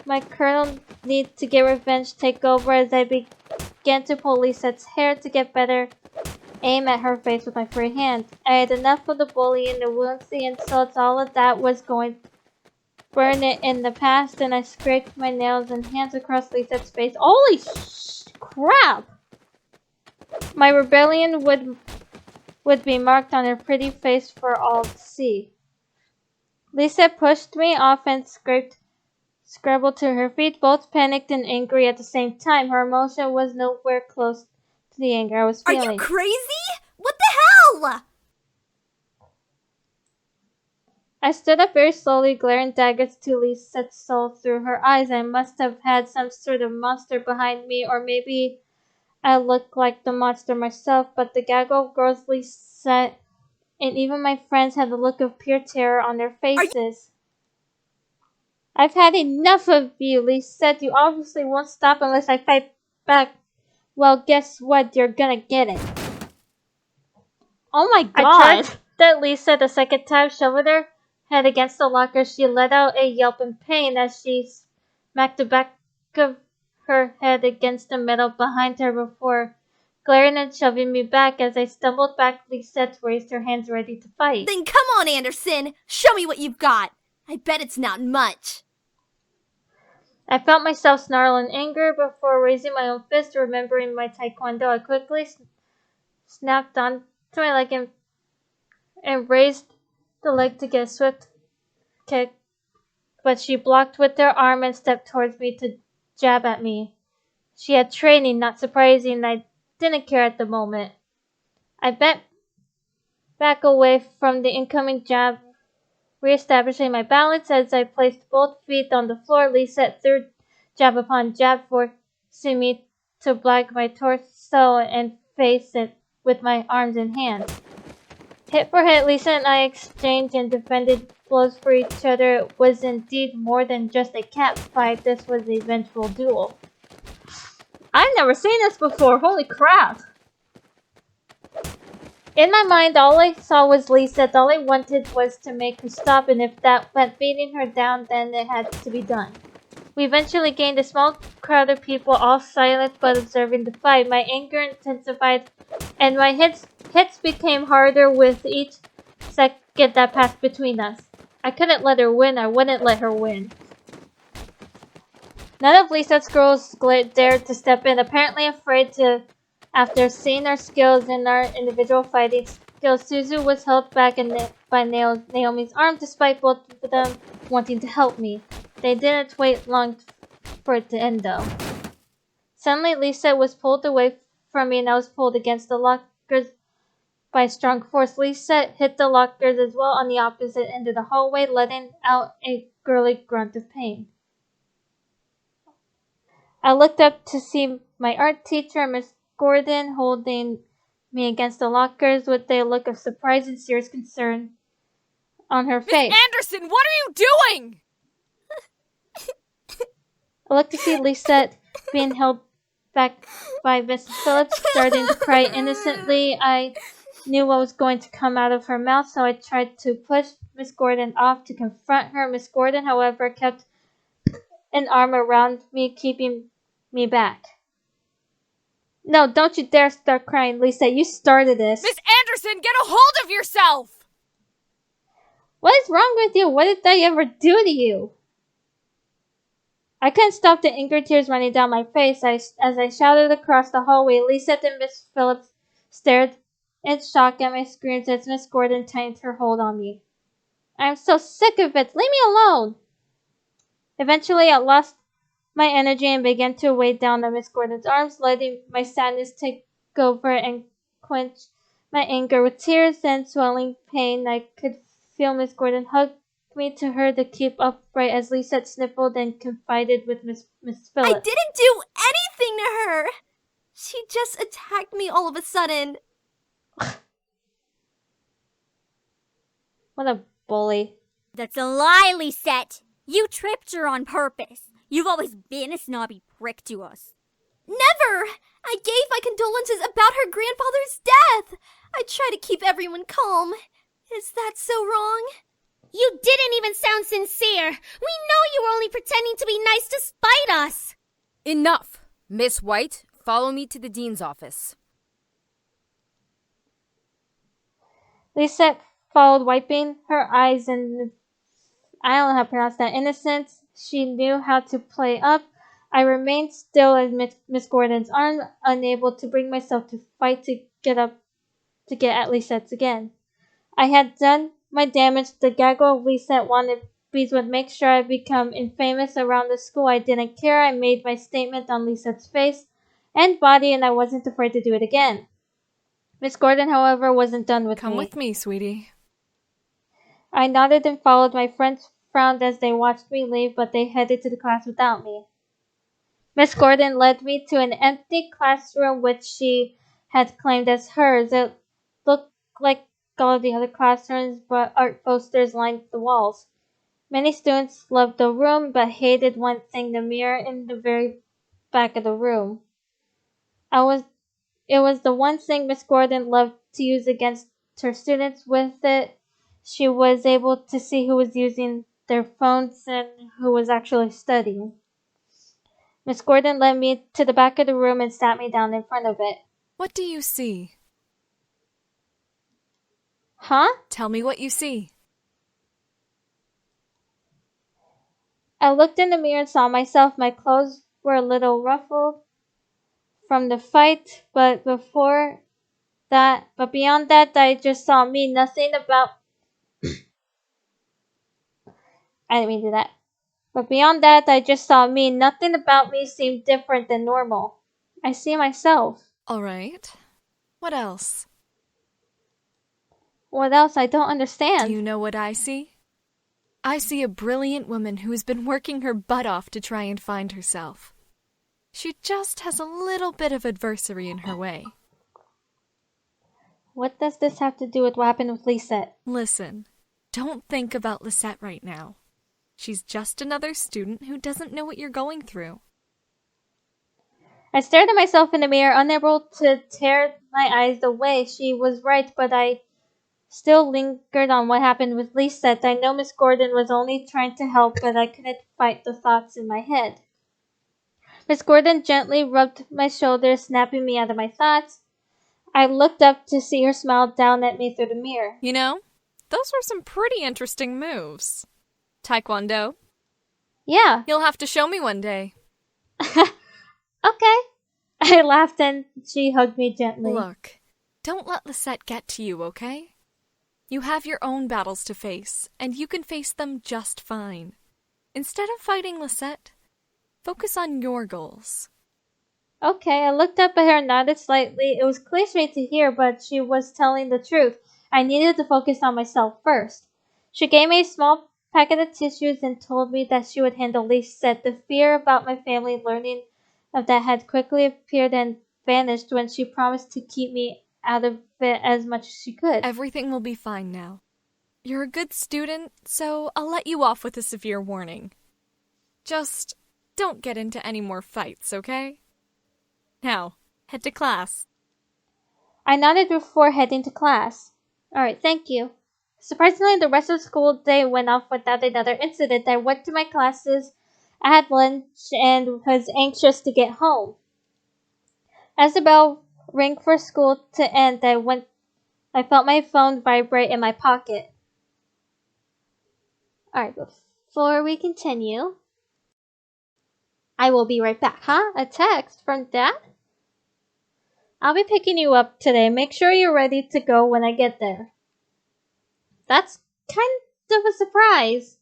my colonel need to get revenge take over as I began to pull Lisette's hair to get better aim at her face with my free hand. I had enough of the bullying, the wounds, the insults, all of that was going to burn it in the past, and I scraped my nails and hands across Lisette's face. Holy crap! My rebellion would be marked on her pretty face for all to see. Lisette pushed me off and scrabbled to her feet, both panicked and angry at the same time. Her emotion was nowhere close to the anger I was feeling. Are you crazy? What the hell? I stood up very slowly, glaring daggers to Lisette's soul through her eyes. I must have had some sort of monster behind me, or maybe I looked like the monster myself, but the gaggle of girls Lisette and even my friends had the look of pure terror on their faces. I've had enough of you, Lisette. You obviously won't stop unless I fight back. Well, guess what? You're gonna get it. Oh my God! I tried that Lisette a second time, shoving her head against the locker. She let out a yelp in pain as she smacked the back of her head against the metal behind her before glaring and shoving me back. As I stumbled back, Lisette raised her hands ready to fight. Then come on, Anderson! Show me what you've got! I bet it's not much. I felt myself snarl in anger before raising my own fist. Remembering my taekwondo, I quickly snapped onto my leg and raised the leg to get a swift kick, but she blocked with her arm and stepped towards me to jab at me. She had training, not surprising. I didn't care at the moment. I bent back away from the incoming jab, reestablishing my balance as I placed both feet on the floor. Lisette threw jab upon jab, forcing me to block my torso and face it with my arms and hands. Hit for hit, Lisette and I exchanged and defended blows for each other. It was indeed more than just a cat fight. This was a vengeful duel. I've never seen this before. Holy crap! In my mind, all I saw was Lisette. All I wanted was to make her stop, and if that meant beating her down, then it had to be done. We eventually gained a small crowd of people, all silent but observing the fight. My anger intensified, and my hits became harder with each second that passed between us. I couldn't let her win. I wouldn't let her win. None of Lisa's girls dared to step in, apparently afraid to. After seeing our skills and our individual fighting skills, Suzu was held back by Naomi's arm, despite both of them wanting to help me. They didn't wait long for it to end, though. Suddenly, Lisa was pulled away from me, and I was pulled against the lockers by strong force. Lisa hit the lockers as well on the opposite end of the hallway, letting out a girly grunt of pain. I looked up to see my art teacher, Miss Gordon, holding me against the lockers with a look of surprise and serious concern on her face. Miss Anderson, what are you doing? I looked to see Lisette being held back by Mrs. Phillips, starting to cry innocently. I knew what was going to come out of her mouth, so I tried to push Miss Gordon off to confront her. Miss Gordon, however, kept an arm around me, keeping me back. No, don't you dare start crying, Lisa. You started this. Miss Anderson, get a hold of yourself! What is wrong with you? What did I ever do to you? I couldn't stop the anger tears running down my face as I shouted across the hallway. Lisa and Miss Phillips stared in shock at my screams as Miss Gordon tightened her hold on me. I'm so sick of it. Leave me alone. Eventually, I lost my energy and began to weigh down on Miss Gordon's arms, letting my sadness take over and quench my anger with tears and swelling pain. I could feel Miss Gordon hug me to her to keep upright as Lisa sniffled and confided with Miss Phillips. I didn't do anything to her! She just attacked me all of a sudden. What a bully. That's a lie, Lisette. You tripped her on purpose. You've always been a snobby prick to us. Never! I gave my condolences about her grandfather's death. I try to keep everyone calm. Is that so wrong? You didn't even sound sincere. We know you were only pretending to be nice to spite us. Enough! Miss White, follow me to the dean's office. Lisette followed, wiping her eyes, and I don't know how to pronounce that. Innocence. She knew how to play up. I remained still as Miss Gordon's arm, unable to bring myself to fight to get at Lisette again. I had done my damage. The gaggle of Lisette wanted bees would make sure I become infamous around the school. I didn't care. I made my statement on Lisette's face and body, and I wasn't afraid to do it again. Miss Gordon, however, wasn't done with me. Come with me, sweetie. I nodded and followed. My friends frowned as they watched me leave, but they headed to the class without me. Miss Gordon led me to an empty classroom which she had claimed as hers. It looked like all of the other classrooms, but art posters lined the walls. Many students loved the room, but hated one thing: the mirror in the very back of the room. It was the one thing Miss Gordon loved to use against her students. With it, she was able to see who was using their phones and who was actually studying. Miss Gordon led me to the back of the room and sat me down in front of it. What do you see? Huh? Tell me what you see. I looked in the mirror and saw myself. My clothes were a little ruffled from the fight, but beyond that, I just saw me. Nothing about I didn't mean to do that. But beyond that, I just saw me. Nothing about me seemed different than normal. I see myself. All right. What else? What else? I don't understand. Do you know what I see? I see a brilliant woman who has been working her butt off to try and find herself. She just has a little bit of adversity in her way. What does this have to do with what happened with Lisette? Listen, don't think about Lisette right now. She's just another student who doesn't know what you're going through. I stared at myself in the mirror, unable to tear my eyes away. She was right, but I still lingered on what happened with Lisette. I know Miss Gordon was only trying to help, but I couldn't fight the thoughts in my head. Miss Gordon gently rubbed my shoulder, snapping me out of my thoughts. I looked up to see her smile down at me through the mirror. You know, those were some pretty interesting moves. Taekwondo? Yeah. You'll have to show me one day. Okay. I laughed and she hugged me gently. Look, don't let Lisette get to you, okay? You have your own battles to face, and you can face them just fine. Instead of fighting Lisette, focus on your goals. Okay, I looked up at her and nodded slightly. It was cliche to hear, but she was telling the truth. I needed to focus on myself first. She gave me a small packet of tissues and told me that she would handle Lisette. The fear about my family learning of that had quickly appeared and vanished when she promised to keep me out of it as much as she could. Everything will be fine now. You're a good student, so I'll let you off with a severe warning. Just don't get into any more fights, okay? Now, head to class. I nodded before heading to class. Alright, thank you. Surprisingly, the rest of the school day went off without another incident. I went to my classes, I had lunch, and was anxious to get home. As the bell rang for school to end, I felt my phone vibrate in my pocket. Alright, before we continue, I will be right back. Huh? A text from Dad? I'll be picking you up today. Make sure you're ready to go when I get there. That's kind of a surprise.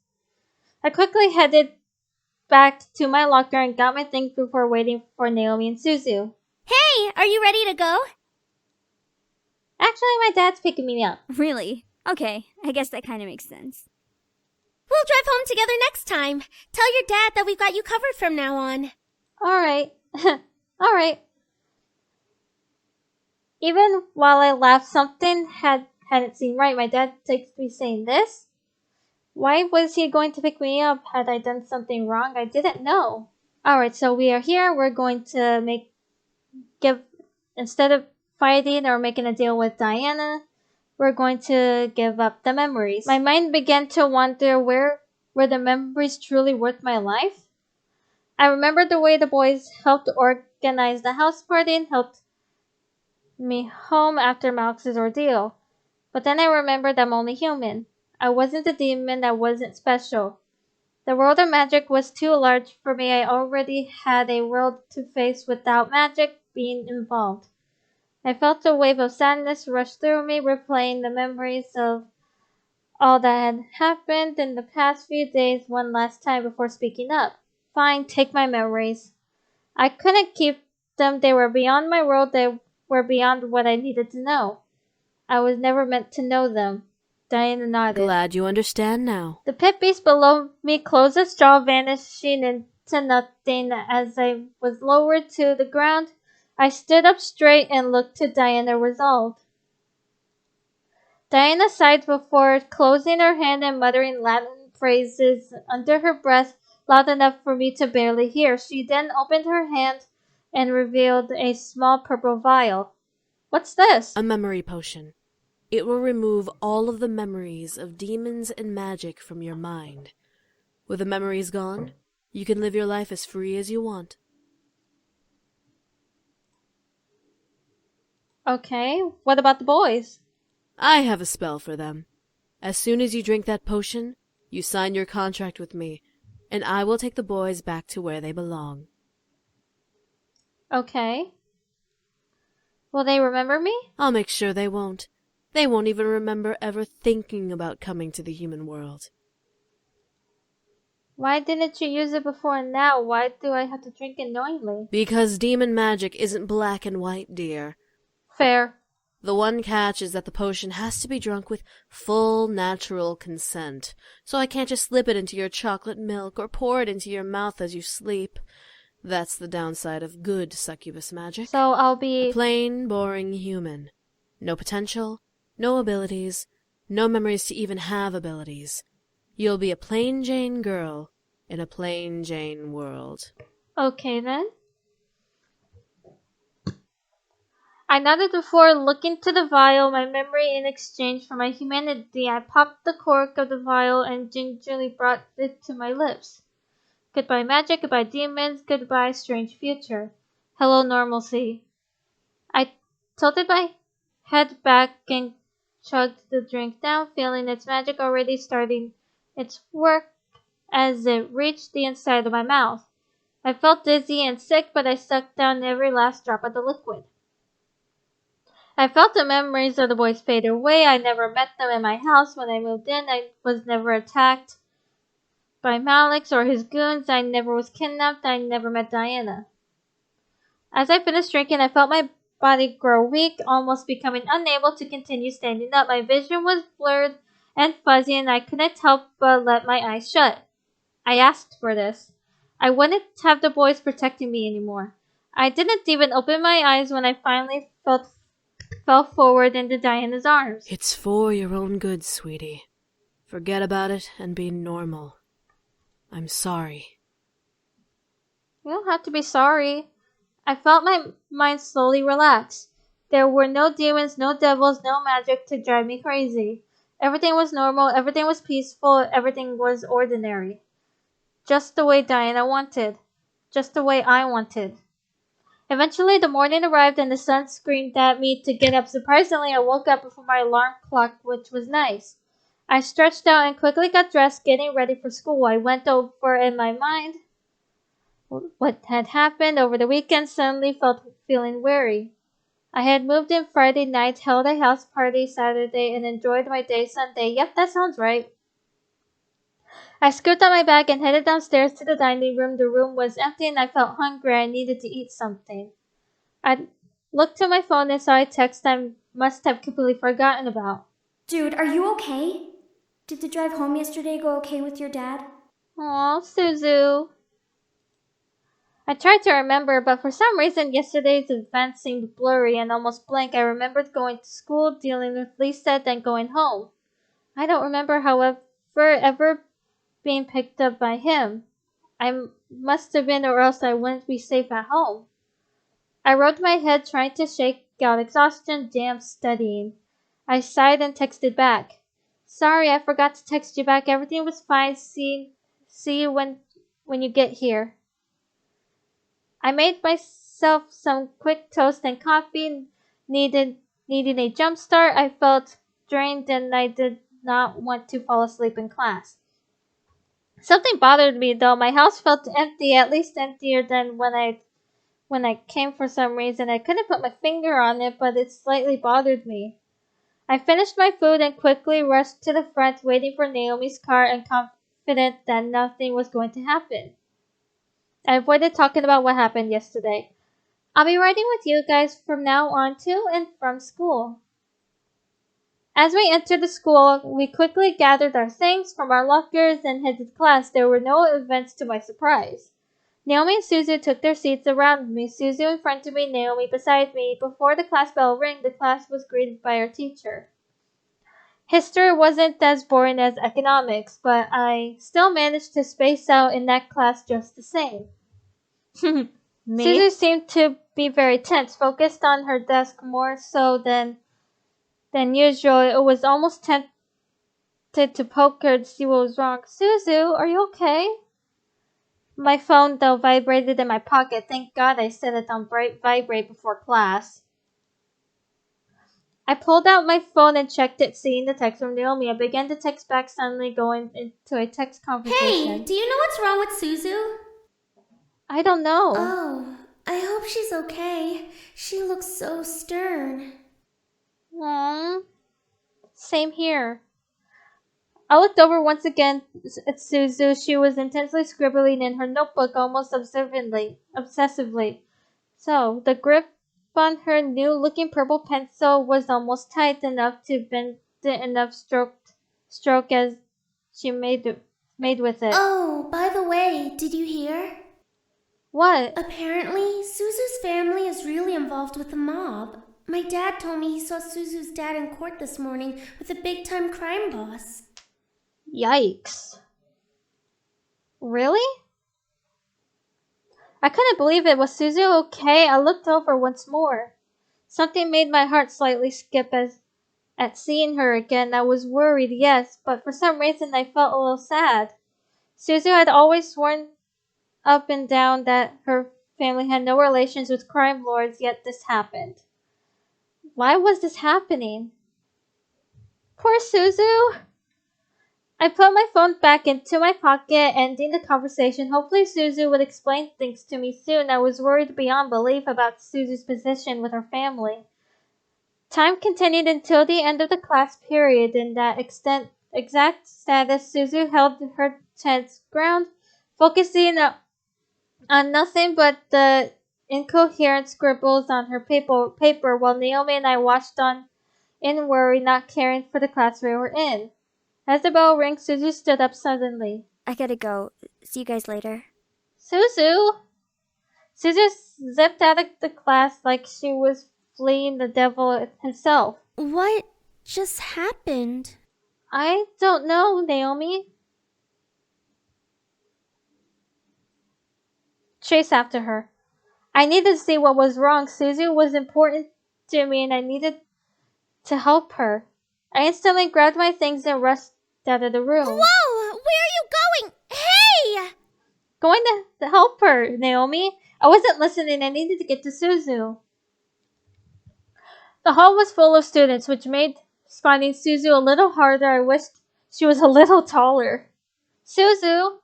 I quickly headed back to my locker and got my things before waiting for Naomi and Suzu. Hey, are you ready to go? Actually, my dad's picking me up. Really? Okay, I guess that kind of makes sense. We'll drive home together next time. Tell your dad that we've got you covered from now on. Alright. Alright. Even while I laughed, something hadn't seemed right. My dad texted me saying this. Why was he going to pick me up? Had I done something wrong? I didn't know. Alright, so we are here. We're going to instead of fighting or making a deal with Diana, we're going to give up the memories. My mind began to wonder were the memories truly worth my life? I remembered the way the boys helped organize the house party and helped me home after Malx's ordeal. But then I remembered I'm only human. I wasn't a demon, I wasn't special. The world of magic was too large for me. I already had a world to face without magic being involved. I felt a wave of sadness rush through me, replaying the memories of all that had happened in the past few days one last time before speaking up. Fine, take my memories. I couldn't keep them. They were beyond my world. They were beyond what I needed to know. I was never meant to know them. Diana nodded. Glad you understand now. The pit beast below me closed its jaw, vanishing into nothing. As I was lowered to the ground, I stood up straight and looked to Diana, resolved. Diana sighed before closing her hand and muttering Latin phrases under her breath, loud enough for me to barely hear. She then opened her hand and revealed a small purple vial. What's this? A memory potion. It will remove all of the memories of demons and magic from your mind. With the memories gone, you can live your life as free as you want. Okay, what about the boys? I have a spell for them. As soon as you drink that potion, you sign your contract with me, and I will take the boys back to where they belong. Okay. Will they remember me? I'll make sure they won't. They won't even remember ever thinking about coming to the human world. Why didn't you use it before and now? Why do I have to drink it knowingly? Because demon magic isn't black and white, dear. Fair. The one catch is that the potion has to be drunk with full natural consent, so I can't just slip it into your chocolate milk or pour it into your mouth as you sleep. That's the downside of good succubus magic. So I'll be... a plain, boring human. No potential, no abilities, no memories to even have abilities. You'll be a plain Jane girl in a plain Jane world. Okay then. I nodded before looking to the vial, my memory in exchange for my humanity. I popped the cork of the vial and gingerly brought it to my lips. Goodbye magic, goodbye demons, goodbye strange future. Hello normalcy. I tilted my head back and chugged the drink down, feeling its magic already starting its work as it reached the inside of my mouth. I felt dizzy and sick, but I sucked down every last drop of the liquid. I felt the memories of the boys fade away. I never met them in my house when I moved in. I was never attacked by Malix or his goons. I never was kidnapped. I never met Diana. As I finished drinking, I felt my body grow weak, almost becoming unable to continue standing up. My vision was blurred and fuzzy, and I couldn't help but let my eyes shut. I asked for this. I wouldn't have the boys protecting me anymore. I didn't even open my eyes when I finally fell forward into Diana's arms. It's for your own good, sweetie. Forget about it and be normal. I'm sorry. You don't have to be sorry. I felt my mind slowly relax. There were no demons, no devils, no magic to drive me crazy. Everything was normal, everything was peaceful, everything was ordinary. Just the way Diana wanted. Just the way I wanted. Eventually the morning arrived and the sun screamed at me to get up. Surprisingly, I woke up before my alarm clock, which was nice. I stretched out and quickly got dressed, getting ready for school. I went over in my mind what had happened over the weekend, suddenly feeling weary. I had moved in Friday night, held a house party Saturday, and enjoyed my day Sunday. Yep, that sounds right. I scooped up my bag and headed downstairs to the dining room. The room was empty and I felt hungry. I needed to eat something. I looked at my phone and saw a text I must have completely forgotten about. Dude, are you okay? Did the drive home yesterday go okay with your dad? Aw, Suzu. I tried to remember, but for some reason yesterday's events seemed blurry and almost blank. I remembered going to school, dealing with Lisa, then going home. I don't remember, however, ever being picked up by him. I must have been, or else I wouldn't be safe at home. I rubbed my head, trying to shake out exhaustion. Damn studying. I sighed and texted back. Sorry, I forgot to text you back. Everything was fine. See you when you get here. I made myself some quick toast and coffee. Needing a jump start. I felt drained and I did not want to fall asleep in class. Something bothered me though. My house felt empty, at least emptier than when I came for some reason. I couldn't put my finger on it, but it slightly bothered me. I finished my food and quickly rushed to the front, waiting for Naomi's car and confident that nothing was going to happen. I avoided talking about what happened yesterday. I'll be riding with you guys from now on to and from school. As we entered the school, we quickly gathered our things from our lockers and headed to class. There were no events to my surprise. Naomi and Suzu took their seats around me, Suzu in front of me, Naomi beside me. Before the class bell rang, the class was greeted by our teacher. History wasn't as boring as economics, but I still managed to space out in that class just the same. Suzu seemed to be very tense, focused on her desk more so than usual. It was almost tempted to poke her to see what was wrong. Suzu, are you okay? My phone, though, vibrated in my pocket. Thank God I set it on vibrate before class. I pulled out my phone and checked it, seeing the text from Naomi. I began to text back, suddenly going into a text conversation. Hey, do you know what's wrong with Suzu? I don't know. Oh, I hope she's okay. She looks so stern. Aww. Same here. I looked over once again at Suzu. She was intensely scribbling in her notebook, almost obsessively. So, the grip on her new-looking purple pencil was almost tight enough to bend it enough stroke as she made with it. Oh, by the way, did you hear? What? Apparently, Suzu's family is really involved with the mob. My dad told me he saw Suzu's dad in court this morning with a big-time crime boss. Yikes. Really? I couldn't believe it. Was Suzu okay? I looked over once more. Something made my heart slightly skip at seeing her again. I was worried, yes, but for some reason I felt a little sad. Suzu had always sworn up and down that her family had no relations with crime lords, yet this happened. Why was this happening? Poor Suzu! I put my phone back into my pocket, ending the conversation. Hopefully Suzu would explain things to me soon. I was worried beyond belief about Suzu's position with her family. Time continued until the end of the class period. In that exact status, Suzu held her tense ground, focusing on nothing but the incoherent scribbles on her paper while Naomi and I watched on in worry, not caring for the class we were in. As the bell rang, Suzu stood up suddenly. I gotta go. See you guys later. Suzu! Suzu zipped out of the class like she was fleeing the devil himself. What just happened? I don't know, Naomi. Chase after her. I needed to see what was wrong. Suzu was important to me and I needed to help her. I instantly grabbed my things and rushed out of the room. Whoa! Where are you going? Hey! Going to help her, Naomi. I wasn't listening. I needed to get to Suzu. The hall was full of students, which made finding Suzu a little harder. I wished she was a little taller. Suzu!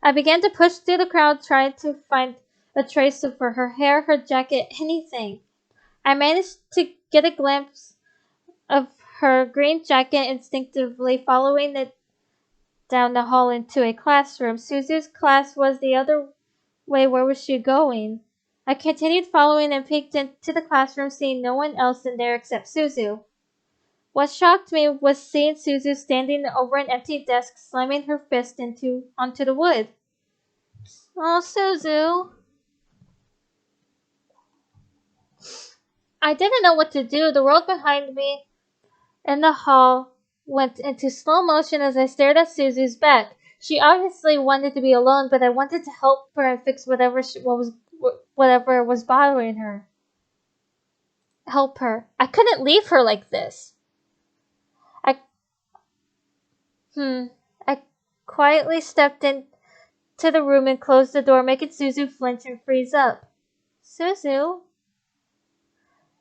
I began to push through the crowd, trying to find a trace of her hair, her jacket, anything. I managed to get a glimpse of her green jacket, instinctively following it down the hall into a classroom. Suzu's class was the other way. Where was she going? I continued following and peeked into the classroom, seeing no one else in there except Suzu. What shocked me was seeing Suzu standing over an empty desk, slamming her fist onto the wood. Oh, Suzu. I didn't know what to do. The world behind me in the hall went into slow motion as I stared at Suzu's back. She obviously wanted to be alone, but I wanted to help her and fix whatever was bothering her. Help her. I couldn't leave her like this. I quietly stepped into the room and closed the door, making Suzu flinch and freeze up. Suzu?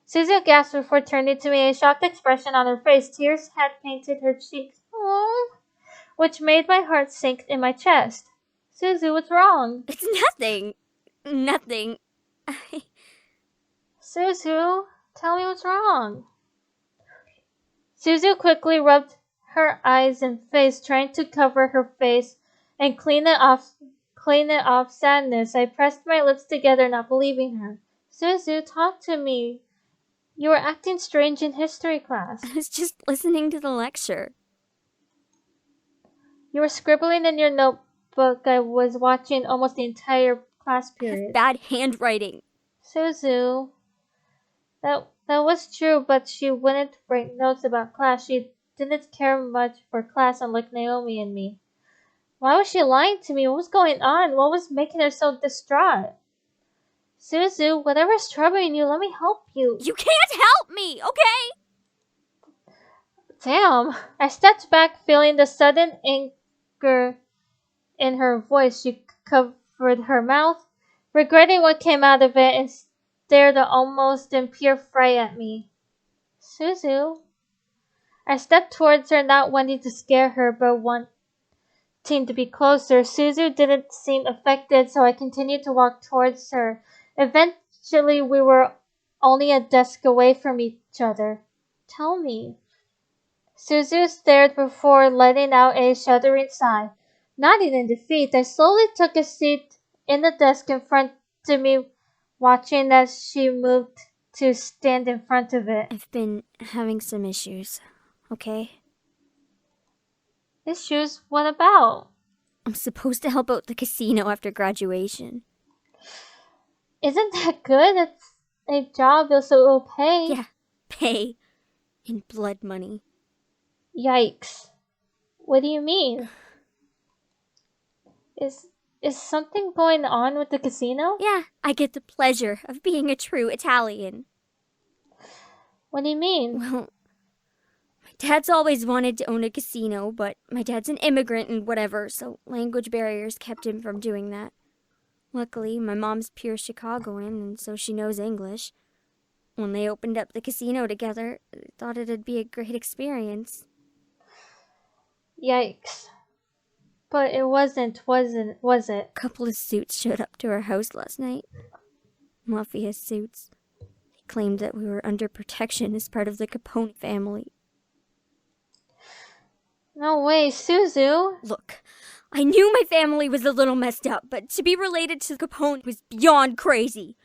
Suzu gasped before turning to me, a shocked expression on her face. Tears had painted her cheeks. Oh, which made my heart sink in my chest. Suzu, what's wrong? It's nothing. Nothing. Suzu, tell me what's wrong. Suzu quickly rubbed her eyes and face, trying to cover her face and clean it off sadness. I pressed my lips together, not believing her. Suzu, talk to me. You were acting strange in history class. I was just listening to the lecture. You were scribbling in your notebook. I was watching almost the entire class period. Bad handwriting. Suzu, that was true, but she wouldn't write notes about class. She didn't care much for class, unlike Naomi and me. Why was she lying to me? What was going on? What was making her so distraught? Suzu, whatever's troubling you, let me help you. You can't help me, okay? Damn. I stepped back, feeling the sudden anger in her voice. She covered her mouth, regretting what came out of it, and stared almost in pure fright at me. Suzu. I stepped towards her, not wanting to scare her, but wanting to be closer. Suzu didn't seem affected, so I continued to walk towards her. Eventually, we were only a desk away from each other. Tell me. Suzu stared before letting out a shuddering sigh. Nodding in defeat, I slowly took a seat in the desk in front of me, watching as she moved to stand in front of it. I've been having some issues, okay? Issues? What about? I'm supposed to help out the casino after graduation. Isn't that good? It's a job, so it'll pay. Yeah, pay. In blood money. Yikes. What do you mean? Is something going on with the casino? Yeah, I get the pleasure of being a true Italian. What do you mean? Well, my dad's always wanted to own a casino, but my dad's an immigrant and whatever, so language barriers kept him from doing that. Luckily, my mom's pure Chicagoan, and so she knows English. When they opened up the casino together, I thought it'd be a great experience. Yikes. But it was it? A couple of suits showed up to our house last night. Mafia suits. They claimed that we were under protection as part of the Capone family. No way, Suzu. Look, I knew my family was a little messed up, but to be related to Capone was beyond crazy.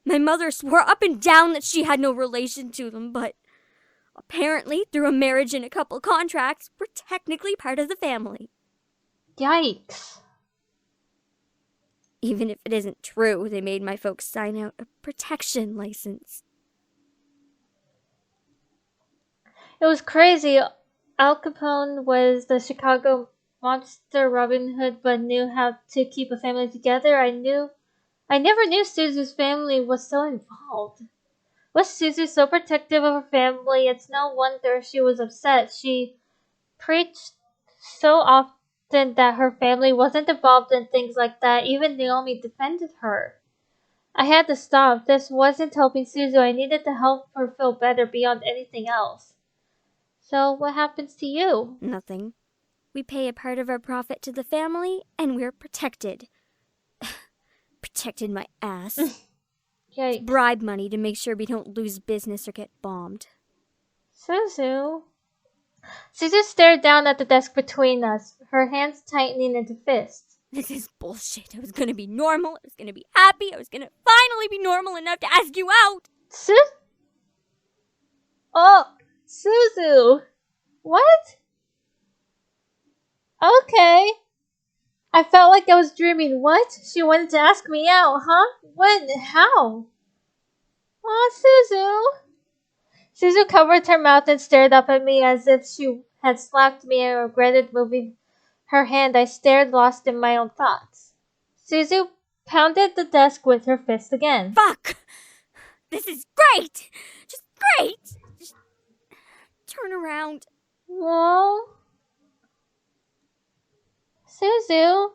My mother swore up and down that she had no relation to them, but apparently, through a marriage and a couple contracts, we're technically part of the family. Yikes. Even if it isn't true, they made my folks sign out a protection license. It was crazy. Al Capone was the Chicago monster Robin Hood, but knew how to keep a family together. I never knew Suzu's family was so involved. Was Suzu so protective of her family? It's no wonder she was upset. She preached so often that her family wasn't involved in things like that. Even Naomi defended her. I had to stop. This wasn't helping Suzu. I needed to help her feel better beyond anything else. So what happens to you? Nothing. We pay a part of our profit to the family, and we're protected. Protected my ass. Yikes. Bribe money to make sure we don't lose business or get bombed. Suzu. Suzu stared down at the desk between us, her hands tightening into fists. This is bullshit. I was gonna be normal. I was gonna be happy. I was gonna finally be normal enough to ask you out. Oh, Suzu. What? Okay. I felt like I was dreaming. What? She wanted to ask me out, huh? When? How? Aw, Suzu. Suzu covered her mouth and stared up at me as if she had slapped me and regretted moving her hand. I stared, lost in my own thoughts. Suzu pounded the desk with her fist again. Fuck! This is great! Just great! Just turn around. Whoa. Suzu.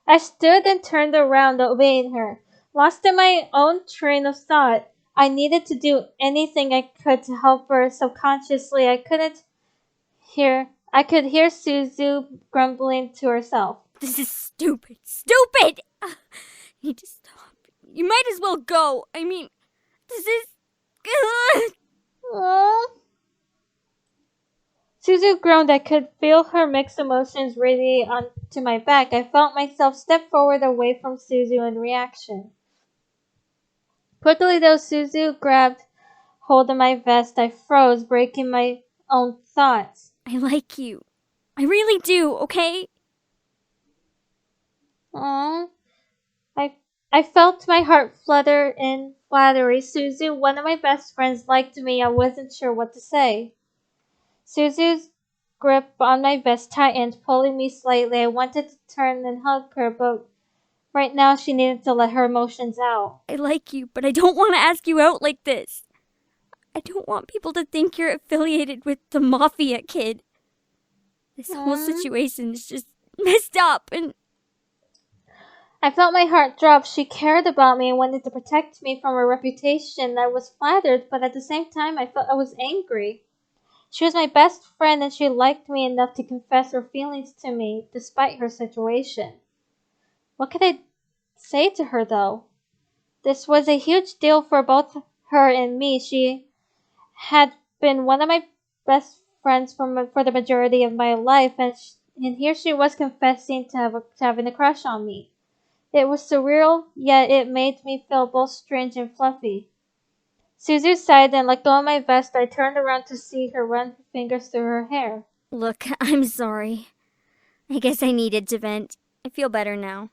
I stood and turned around, obeying her. Lost in my own train of thought, I needed to do anything I could to help her. Subconsciously, I could hear Suzu grumbling to herself. This is stupid. Stupid! You need to stop. You might as well go. I mean, this is... Aww. Suzu groaned. I could feel her mixed emotions radiate onto my back. I felt myself step forward away from Suzu in reaction. Quickly though, Suzu grabbed hold of my vest. I froze, breaking my own thoughts. I like you. I really do, okay? Aww. I felt my heart flutter in flattery. Suzu, one of my best friends, liked me. I wasn't sure what to say. Suzu's grip on my vest tightened, pulling me slightly. I wanted to turn and hug her, but right now she needed to let her emotions out. I like you, but I don't want to ask you out like this. I don't want people to think you're affiliated with the Mafia kid. This whole situation is just messed up, and... I felt my heart drop. She cared about me and wanted to protect me from her reputation. I was flattered, but at the same time I felt I was angry. She was my best friend and she liked me enough to confess her feelings to me, despite her situation. What could I say to her, though? This was a huge deal for both her and me. She had been one of my best friends for the majority of my life, and here she was confessing to having a crush on me. It was surreal, yet it made me feel both strange and fluffy. Suzu sighed and let go of my vest. I turned around to see her run her fingers through her hair. Look, I'm sorry. I guess I needed to vent. I feel better now.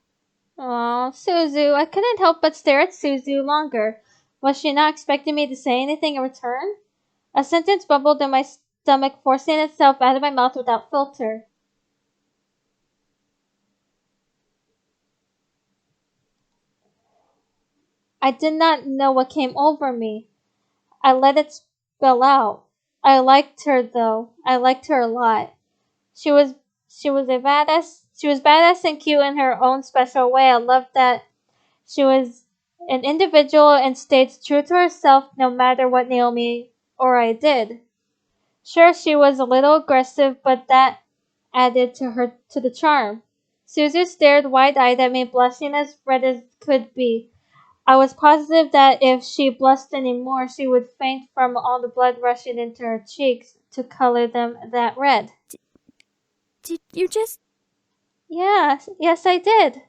Aw, Suzu. I couldn't help but stare at Suzu longer. Was she not expecting me to say anything in return? A sentence bubbled in my stomach, forcing itself out of my mouth without filter. I did not know what came over me. I let it fell out. I liked her though. I liked her a lot. She was she was a badass. She was badass and cute in her own special way. I loved that she was an individual and stayed true to herself no matter what Naomi or I did. Sure, she was a little aggressive, but that added to the charm. Suzu stared wide-eyed at me, blushing as red as could be. I was positive that if she blushed any more, she would faint from all the blood rushing into her cheeks to color them that red. Did you just... Yes, I did.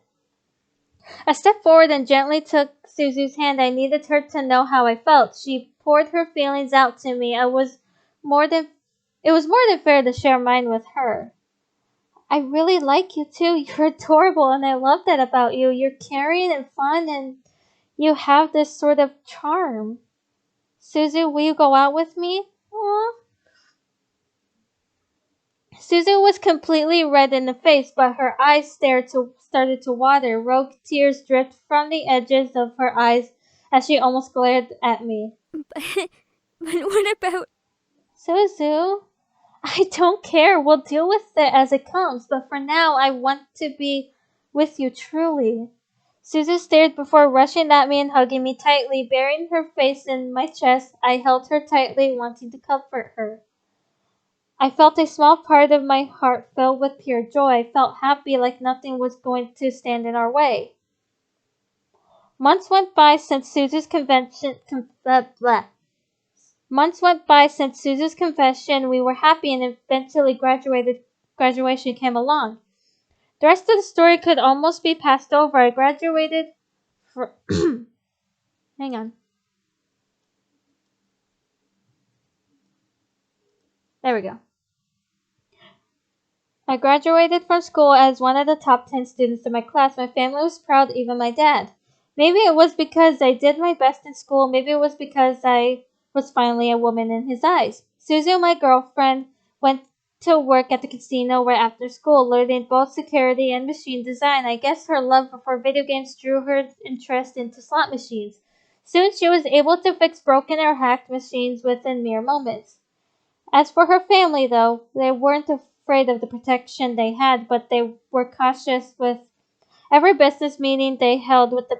I stepped forward and gently took Suzu's hand. I needed her to know how I felt. She poured her feelings out to me. It was more than fair to share mine with her. I really like you too. You're adorable and I love that about you. You're caring and fun and you have this sort of charm. Suzu, will you go out with me? Aww. Suzu was completely red in the face, but her eyes started to water. Rogue tears dripped from the edges of her eyes as she almost glared at me. But what about... Suzu, I don't care. We'll deal with it as it comes, but for now, I want to be with you truly. Suzu stared before rushing at me and hugging me tightly. Burying her face in my chest, I held her tightly, wanting to comfort her. I felt a small part of my heart fill with pure joy. I felt happy, like nothing was going to stand in our way. Months went by since Suzu's confession. We were happy and eventually graduation came along. The rest of the story could almost be passed over. I graduated hang on. There we go. I graduated from school as one of the top 10 students in my class. My family was proud, even my dad. Maybe it was because I did my best in school. Maybe it was because I was finally a woman in his eyes. Suzu, my girlfriend, went to work at the casino right after school, learning both security and machine design. I guess her love for video games drew her interest into slot machines. Soon she was able to fix broken or hacked machines within mere moments. As for her family, though, they weren't afraid of the protection they had, but they were cautious with every business meeting they held with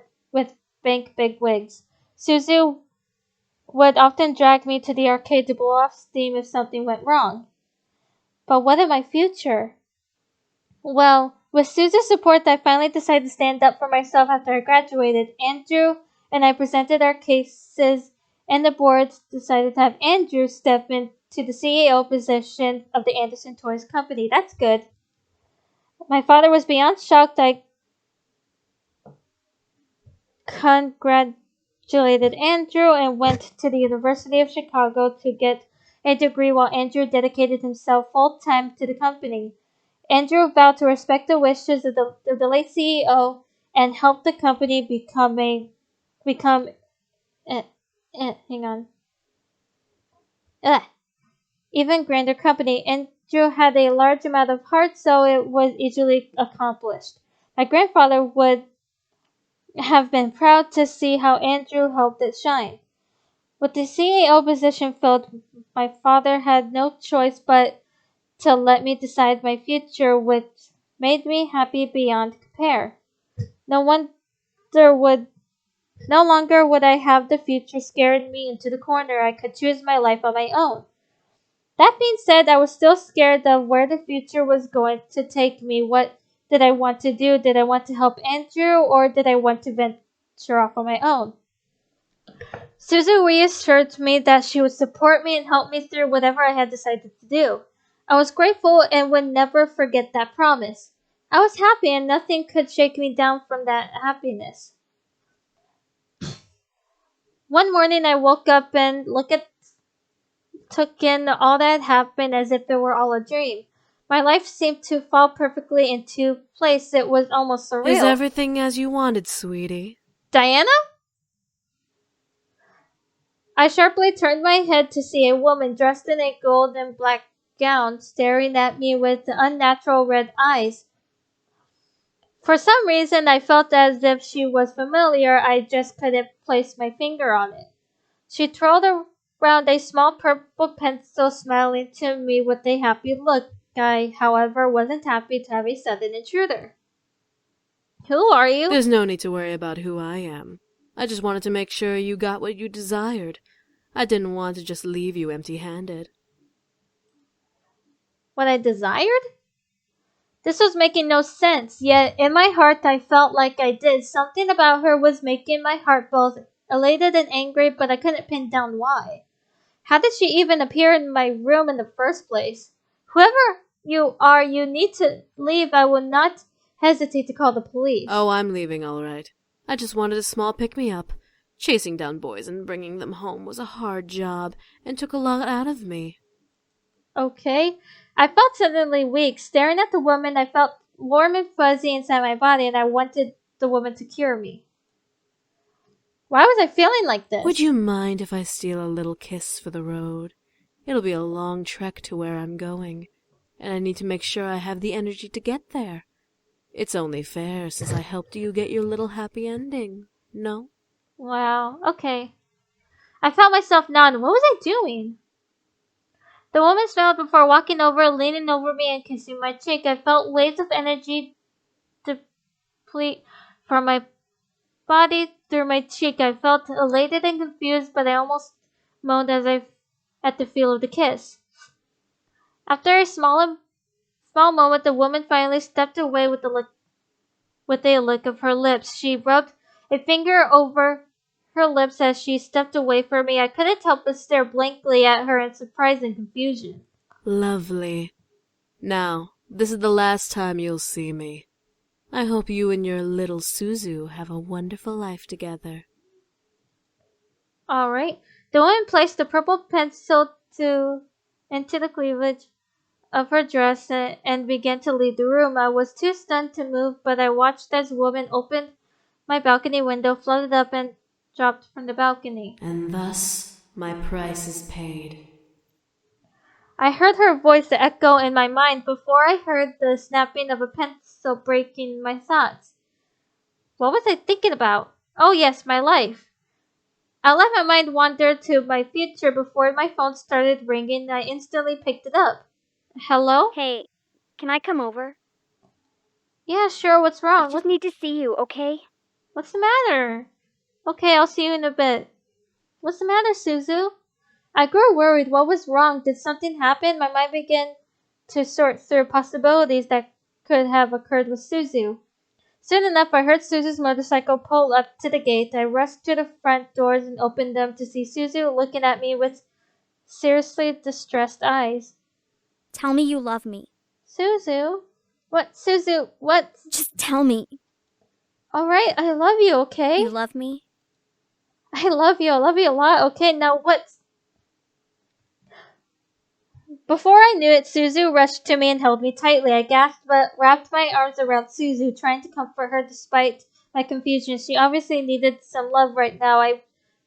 bank bigwigs. Suzu would often drag me to the arcade to blow off steam if something went wrong. But what of my future? Well, with Suzu's support, I finally decided to stand up for myself after I graduated. Andrew and I presented our cases, and the board decided to have Andrew step into the CEO position of the Anderson Toys Company. That's good. My father was beyond shocked. I congratulated Andrew and went to the University of Chicago to get a degree while Andrew dedicated himself full-time to the company. Andrew vowed to respect the wishes of the late CEO and help the company become even grander company. Andrew had a large amount of heart, so it was easily accomplished. My grandfather would have been proud to see how Andrew helped it shine. With the CEO position filled, my father had no choice but to let me decide my future, which made me happy beyond compare. No longer would I have the future scaring me into the corner. I could choose my life on my own. That being said, I was still scared of where the future was going to take me. What did I want to do? Did I want to help Andrew, or did I want to venture off on my own? Suzu reassured me that she would support me and help me through whatever I had decided to do. I was grateful and would never forget that promise. I was happy and nothing could shake me down from that happiness. One morning I woke up and took in all that had happened as if it were all a dream. My life seemed to fall perfectly into place. It was almost surreal. Is everything as you wanted, sweetie? Diana? I sharply turned my head to see a woman dressed in a gold and black gown staring at me with unnatural red eyes. For some reason, I felt as if she was familiar. I just couldn't place my finger on it. She twirled round a small purple pencil, smiling to me with a happy look. I, however, wasn't happy to have a sudden intruder. Who are you? There's no need to worry about who I am. I just wanted to make sure you got what you desired. I didn't want to just leave you empty-handed. What I desired? This was making no sense, yet in my heart I felt like I did. Something about her was making my heart both elated and angry, but I couldn't pin down why. How did she even appear in my room in the first place? Whoever you are, you need to leave. I will not hesitate to call the police. Oh, I'm leaving all right. I just wanted a small pick-me-up. Chasing down boys and bringing them home was a hard job and took a lot out of me. Okay. I felt suddenly weak. Staring at the woman, I felt warm and fuzzy inside my body, and I wanted the woman to cure me. Why was I feeling like this? Would you mind if I steal a little kiss for the road? It'll be a long trek to where I'm going, and I need to make sure I have the energy to get there. It's only fair since I helped you get your little happy ending, no? Wow, okay. I felt myself nod. What was I doing? The woman smiled before walking over, leaning over me and kissing my cheek. I felt waves of energy deplete from my body through my cheek. I felt elated and confused, but I almost moaned at the feel of the kiss. After a small moment, the woman finally stepped away with a lick of her lips. She rubbed a finger over her lips as she stepped away from me. I couldn't help but stare blankly at her in surprise and confusion. Lovely. Now, this is the last time you'll see me. I hope you and your little Suzu have a wonderful life together. All right. The woman placed the purple pencil into the cleavage of her dress and began to leave the room. I was too stunned to move, but I watched as the woman opened my balcony window, floated up, and dropped from the balcony. And thus, my price is paid. I heard her voice echo in my mind before I heard the snapping of a pencil breaking my thoughts. What was I thinking about? Oh yes, my life. I let my mind wander to my future before my phone started ringing. I instantly picked it up. Hello? Hey, can I come over? Yeah, sure. What's wrong? I just need to see you, okay? What's the matter? Okay, I'll see you in a bit. What's the matter, Suzu? I grew worried. What was wrong? Did something happen? My mind began to sort through possibilities that could have occurred with Suzu. Soon enough, I heard Suzu's motorcycle pull up to the gate. I rushed to the front doors and opened them to see Suzu looking at me with seriously distressed eyes. Tell me you love me. Suzu? What, Suzu? What? Just tell me. All right, I love you, okay? You love me? I love you. I love you a lot. Okay, now what? Before I knew it, Suzu rushed to me and held me tightly. I gasped but wrapped my arms around Suzu, trying to comfort her despite my confusion. She obviously needed some love right now. I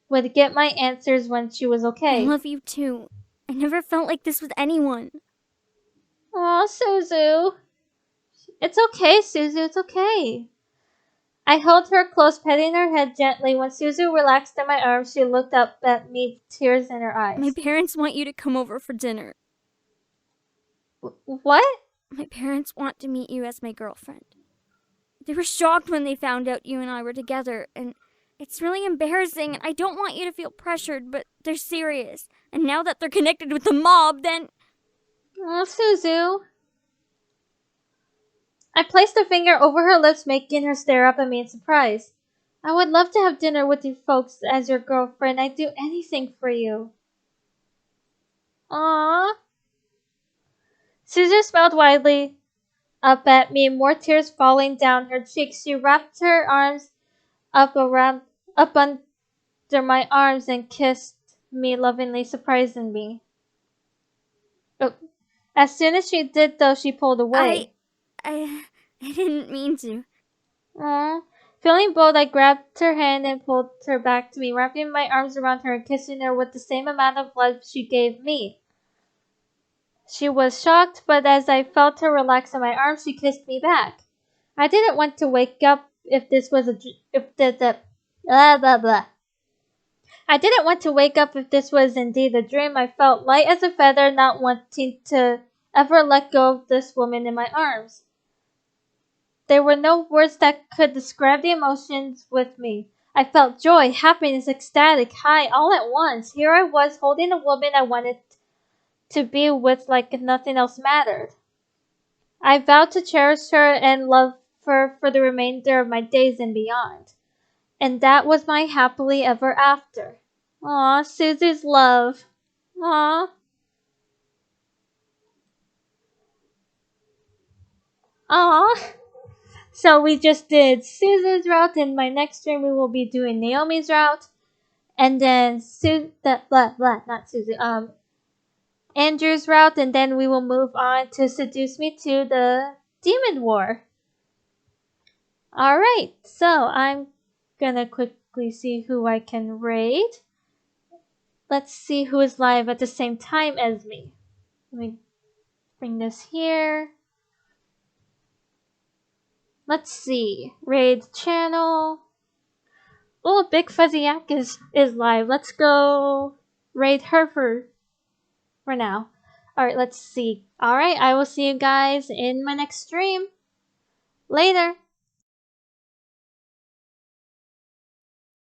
would get my answers when she was okay. I love you too. I never felt like this with anyone. Aw, Suzu. It's okay, Suzu. It's okay. I held her close, petting her head gently. When Suzu relaxed in my arms, she looked up at me, tears in her eyes. My parents want you to come over for dinner. What? My parents want to meet you as my girlfriend. They were shocked when they found out you and I were together, and it's really embarrassing, and I don't want you to feel pressured, but they're serious. And now that they're connected with the mob, then... Oh, Suzu. I placed a finger over her lips, making her stare up at me in surprise. I would love to have dinner with you folks as your girlfriend. I'd do anything for you. Aww. Suzu smiled widely up at me, more tears falling down her cheeks. She wrapped her arms up under my arms and kissed me lovingly, surprising me. Oh. As soon as she did, though, she pulled away. I didn't mean to. Aww. Feeling bold, I grabbed her hand and pulled her back to me, wrapping my arms around her and kissing her with the same amount of love she gave me. She was shocked, but as I felt her relax in my arms, she kissed me back. I didn't want to wake up if this was blah, blah, blah. I didn't want to wake up if this was indeed a dream. I felt light as a feather, not wanting to ever let go of this woman in my arms. There were no words that could describe the emotions with me. I felt joy, happiness, ecstatic, high, all at once. Here I was holding a woman I wanted to be with like nothing else mattered. I vowed to cherish her and love her for the remainder of my days and beyond. And that was my happily ever after. Aw, Suzu's love. Aw. Aw. So we just did Suzu's route. In my next stream we will be doing Naomi's route. And then not Suzu, Andrew's route, and then we will move on to Seduce Me to the Demon War. Alright, so I'm gonna quickly see who I can raid. Let's see who is live at the same time as me. Let me bring this here. Let's see. Raid channel. Oh, Big Fuzzy Yak is live. Let's go raid her for now. Alright, let's see. Alright, I will see you guys in my next stream. Later.